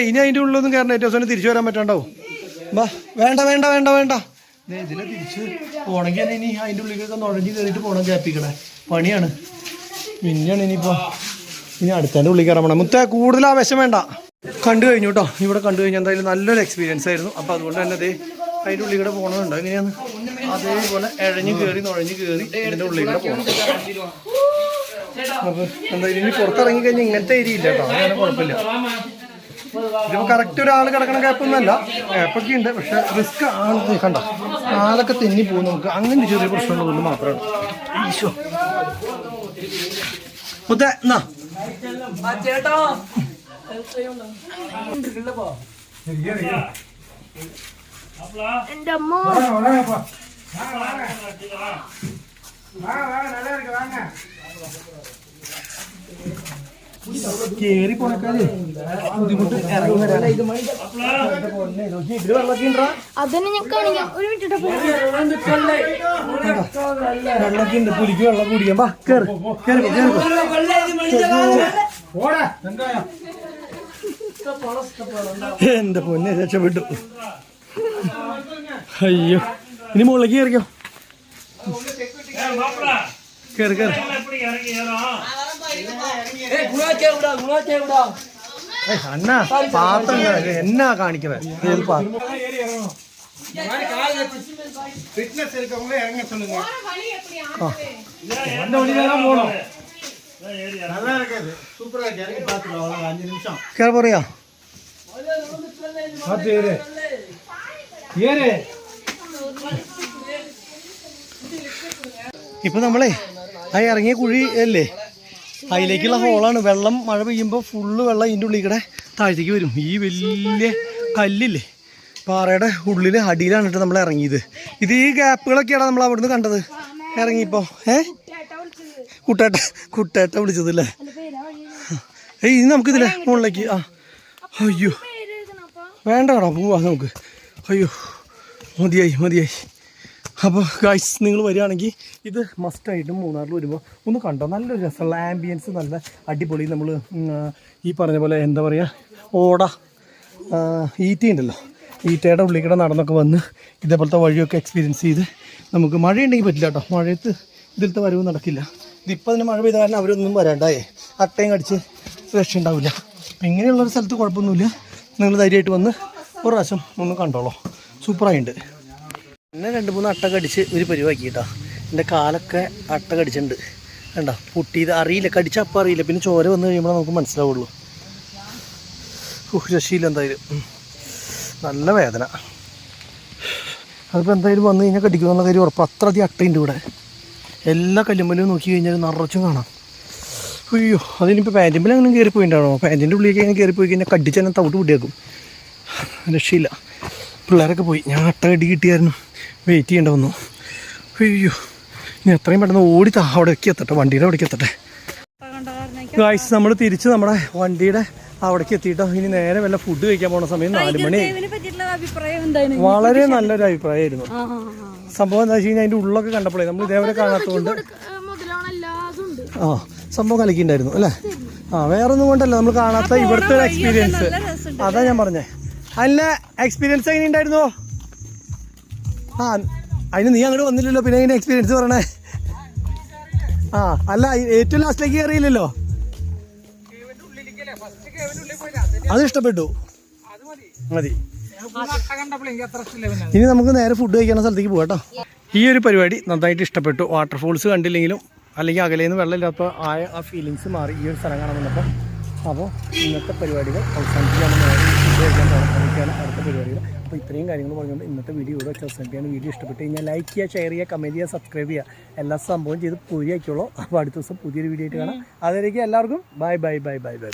ഇനി അതിൻ്റെ ഉള്ളിലൊന്നും കയറണം. ഏറ്റവും അവസാനം തിരിച്ചു വരാൻ പറ്റാണ്ടാവും. വാ, വേണ്ട വേണ്ട വേണ്ട വേണ്ട. ഇതിലെ തിരിച്ച് പോകണമെങ്കിൽ തന്നെ ഇനി അതിൻ്റെ ഉള്ളിലൊക്കെ നുഴഞ്ഞ് കയറിയിട്ട് പോകണം. ഗ്യാപ്പിക്കണേ പണിയാണ്. പിന്നെയാണ് ഇനി അടുത്തതിൻ്റെ ഉള്ളിൽ കയറാൻ പോകണം. മുത്തേ കൂടുതൽ ആവേശം വേണ്ട. കണ്ടു കഴിഞ്ഞു കേട്ടോ. ഇവിടെ കണ്ടു കഴിഞ്ഞാൽ എന്തായാലും നല്ലൊരു എക്സ്പീരിയൻസ് ആയിരുന്നു. അപ്പോൾ അതുകൊണ്ട് തന്നെ അതേ അതിൻ്റെ ഉള്ളിൽ കൂടെ പോകണമെന്നുണ്ടോ എങ്ങനെയാണ് അതേപോലെ നുഴഞ്ഞ് കയറി ഇതിൻ്റെ ഉള്ളിൽ കൂടെ പോകണം. അപ്പോൾ എന്തായാലും ഇനി പുറത്തിറങ്ങി കഴിഞ്ഞാൽ ഇങ്ങനത്തെ ഏരിയ ഇല്ല കേട്ടോ. അങ്ങനെ കുഴപ്പമില്ല. ഇതിപ്പോൾ കറക്റ്റ് ഒരാൾ കിടക്കണ ഗ്യാപ്പൊന്നുമല്ല, ഗ്യാപ്പൊക്കെ ഉണ്ട്. പക്ഷെ റിസ്ക് ആണ്. കണ്ട ആളൊക്കെ തെന്നി പോകും. നമുക്ക് അങ്ങനെ ചെറിയ പ്രശ്നമുള്ളതുകൊണ്ട് മാത്രമാണ്. ഈശോ മുത്തേ എന്നാ ചേട്ടാ എന്റെ അമ്മ കേറി പോണക്കാല് ബുദ്ധിമുട്ട് ഇറങ്ങി വരാൻ. അതന്നെ ഞാൻ കാണിക്കാം. ഒരു മിനിറ്റ് വെള്ളമൊക്കെ ഉണ്ട്. പുലിക്ക് വെള്ളം കുടിക്കാം. വാ കേറി കേറി എന്റെ പൊന്നെ രക്ഷപ്പെട്ടു. അയ്യോ ഇനി മുകളിലേക്ക് കയറിക്കോ. കേറി കേറി. അണ്ണാ പാത്രം എന്നാ കാണിക്കണേ. കേറി പറയാ. ഇപ്പൊ നമ്മളെ ആ ഇറങ്ങിയ കുഴി അല്ലേ, അതിലേക്കുള്ള ഹോളാണ്. വെള്ളം മഴ പെയ്യുമ്പോൾ ഫുള്ള് വെള്ളം ഇതിൻ്റെ ഉള്ളിൽ കൂടെ താഴത്തേക്ക് വരും. ഈ വലിയ കല്ലില്ലേ പാറയുടെ ഉള്ളിൽ അടിയിലാണ് കേട്ടോ നമ്മൾ ഇറങ്ങിയത്. ഇത് ഈ ഗ്യാപ്പുകളൊക്കെയാണ് നമ്മൾ അവിടുന്ന് കണ്ടത് ഇറങ്ങിയപ്പോൾ. കുട്ടേട്ട വിളിച്ചതല്ലേ. ഇനി നമുക്കിതില്ലേ മുകളിലേക്ക്. അയ്യോ വേണ്ട കേട്ടോ, പോവാ നമുക്ക്. അയ്യോ മതിയായി. അപ്പോൾ ഗൈസ് നിങ്ങൾ വരികയാണെങ്കിൽ ഇത് മസ്റ്റായിട്ടും മൂന്നാറിൽ വരുമ്പോൾ ഒന്ന് കണ്ടോ. നല്ലൊരു രസമുള്ള ആംബിയൻസ്, നല്ല അടിപൊളി. നമ്മൾ ഈ പറഞ്ഞ പോലെ എന്താ പറയുക, ഈറ്റയുണ്ടല്ലോ, ഈറ്റയുടെ ഉള്ളിൽ കൂടെ നടന്നൊക്കെ വന്ന് ഇതേപോലത്തെ വഴിയൊക്കെ എക്സ്പീരിയൻസ് ചെയ്ത് നമുക്ക് മഴയുണ്ടെങ്കിൽ പറ്റില്ല കേട്ടോ. മഴയത്ത് ഇതിലത്തെ വരവ് നടക്കില്ല. ഇതിപ്പോൾ തന്നെ മഴ പെയ്ത കാരണം അവരൊന്നും വരാണ്ടായേ, അട്ടയും കടിച്ച് രക്ഷയുണ്ടാവില്ല. അപ്പം ഇങ്ങനെയുള്ളൊരു സ്ഥലത്ത് കുഴപ്പമൊന്നുമില്ല. നിങ്ങൾ ധൈര്യമായിട്ട് വന്ന് ഒരു പ്രാവശ്യം ഒന്ന് കണ്ടോളൂ. സൂപ്പറായിട്ടുണ്ട്. പിന്നെ 2-3 അട്ട കടിച്ച് ഒരു പരിവാക്കി കേട്ടോ. എൻ്റെ കാലൊക്കെ അട്ട കടിച്ചിട്ടുണ്ട്. കണ്ടോ പൊട്ടിയത് അറിയില്ല, കടിച്ചപ്പം അറിയില്ല. പിന്നെ ചോര വന്നു കഴിയുമ്പോൾ നമുക്ക് മനസ്സിലാവുള്ളൂ. രക്ഷയില്ല. എന്തായാലും നല്ല വേദന. അതിപ്പോൾ എന്തായാലും വന്നു കഴിഞ്ഞാൽ കടിക്കുമെന്നുള്ള കാര്യം ഉറപ്പ്. അത്രയധികം അട്ടയുണ്ട് ഇവിടെ. എല്ലാ കല്ലുമ്പലും നോക്കി കഴിഞ്ഞാൽ നിറച്ചും കാണാം. അയ്യോ അതിനിപ്പോൾ പാൻറ്റിമ്പിൽ അങ്ങനെ കയറിപ്പോയിട്ടാണോ? പാൻറ്റിൻ്റെ ഉള്ളിലേക്ക് അങ്ങനെ കയറിപ്പോയി കഴിഞ്ഞാൽ കടിച്ച് തന്നെ തവിട്ട് പൊട്ടിയേക്കും. രക്ഷയില്ല. പിള്ളേരൊക്കെ പോയി. ഞാൻ അട്ട കടി കിട്ടിയായിരുന്നു, വെയിറ്റ് ചെയ്യേണ്ട വന്നു. അയ്യോ ഇനി എത്രയും പെട്ടെന്ന് ഓടി അവിടേക്ക് എത്തട്ടെ, വണ്ടിയുടെ അവിടേക്ക് എത്തട്ടെ. ഗായ്സ് നമ്മൾ തിരിച്ച് നമ്മുടെ വണ്ടിയുടെ അവിടേക്ക് എത്തിയിട്ടോ. ഇനി നേരെ വല്ല ഫുഡ് കഴിക്കാൻ പോകുന്ന സമയം 4 മണി. വളരെ നല്ലൊരു അഭിപ്രായമായിരുന്നു. സംഭവം എന്താ വെച്ച് കഴിഞ്ഞാൽ അതിൻ്റെ ഉള്ളൊക്കെ കണ്ടപ്പോഴേ നമ്മൾ ഇതേവരെ കാണാത്തതുകൊണ്ട് സംഭവം കളിക്കുന്നുണ്ടായിരുന്നു അല്ലേ. വേറെ ഒന്നും കൊണ്ടല്ല, നമ്മൾ കാണാത്ത ഇവിടുത്തെ ഒരു എക്സ്പീരിയൻസ്. അതാ ഞാൻ പറഞ്ഞേ. അല്ല എക്സ്പീരിയൻസ് എങ്ങനെ ഉണ്ടായിരുന്നോ? അതിന് നീ അങ്ങോട്ട് വന്നില്ലല്ലോ, പിന്നെ എങ്ങനെ എക്സ്പീരിയൻസ് പറയണേ? അല്ല ഏറ്റവും ലാസ്റ്റിലേക്ക് കയറിയില്ലല്ലോ. അത് ഇഷ്ടപ്പെട്ടു, മതി. ഇനി നമുക്ക് നേരെ ഫുഡ് കഴിക്കുന്ന സ്ഥലത്തേക്ക് പോകാം കേട്ടോ. ഈ ഒരു പരിപാടി നന്നായിട്ട് ഇഷ്ടപ്പെട്ടു. വാട്ടർഫോൾസ് കണ്ടില്ലെങ്കിലും അല്ലെങ്കിൽ അകലേന്ന് വെള്ളമില്ലാത്ത ആ ഫീലിങ്സ് മാറി ഈ ഒരു സ്ഥലം കാണാൻ വന്നപ്പോൾ. അപ്പോൾ ഇന്നത്തെ പരിപാടികൾ അവസാനിപ്പിക്കുകയാണ്. നേരെ ഫുഡ് കഴിക്കാൻ തുടങ്ങിയാണ് അടുത്ത പരിപാടികൾ. അപ്പോൾ ഇത്രയും കാര്യങ്ങൾ പറഞ്ഞുകൊണ്ട് ഇന്നത്തെ വീഡിയോ ഇവിടെ വെച്ച് അവസാനിപ്പിക്കുകയാണ്. വീഡിയോ ഇഷ്ടപ്പെട്ട് കഴിഞ്ഞാൽ ലൈക്ക് ചെയ്യുക, ഷെയർ ചെയ്യുക, കമൻറ്റ് ചെയ്യുക, സബ്സ്ക്രൈബ് ചെയ്യുക, എല്ലാ സംഭവം ചെയ്ത് പൂരിയാക്കിയോളൂ. അപ്പോൾ അടുത്ത ദിവസം പുതിയൊരു വീഡിയോ ആയിട്ട് കാണാം. അതിലേക്ക് എല്ലാവർക്കും bye bye bye bye bye.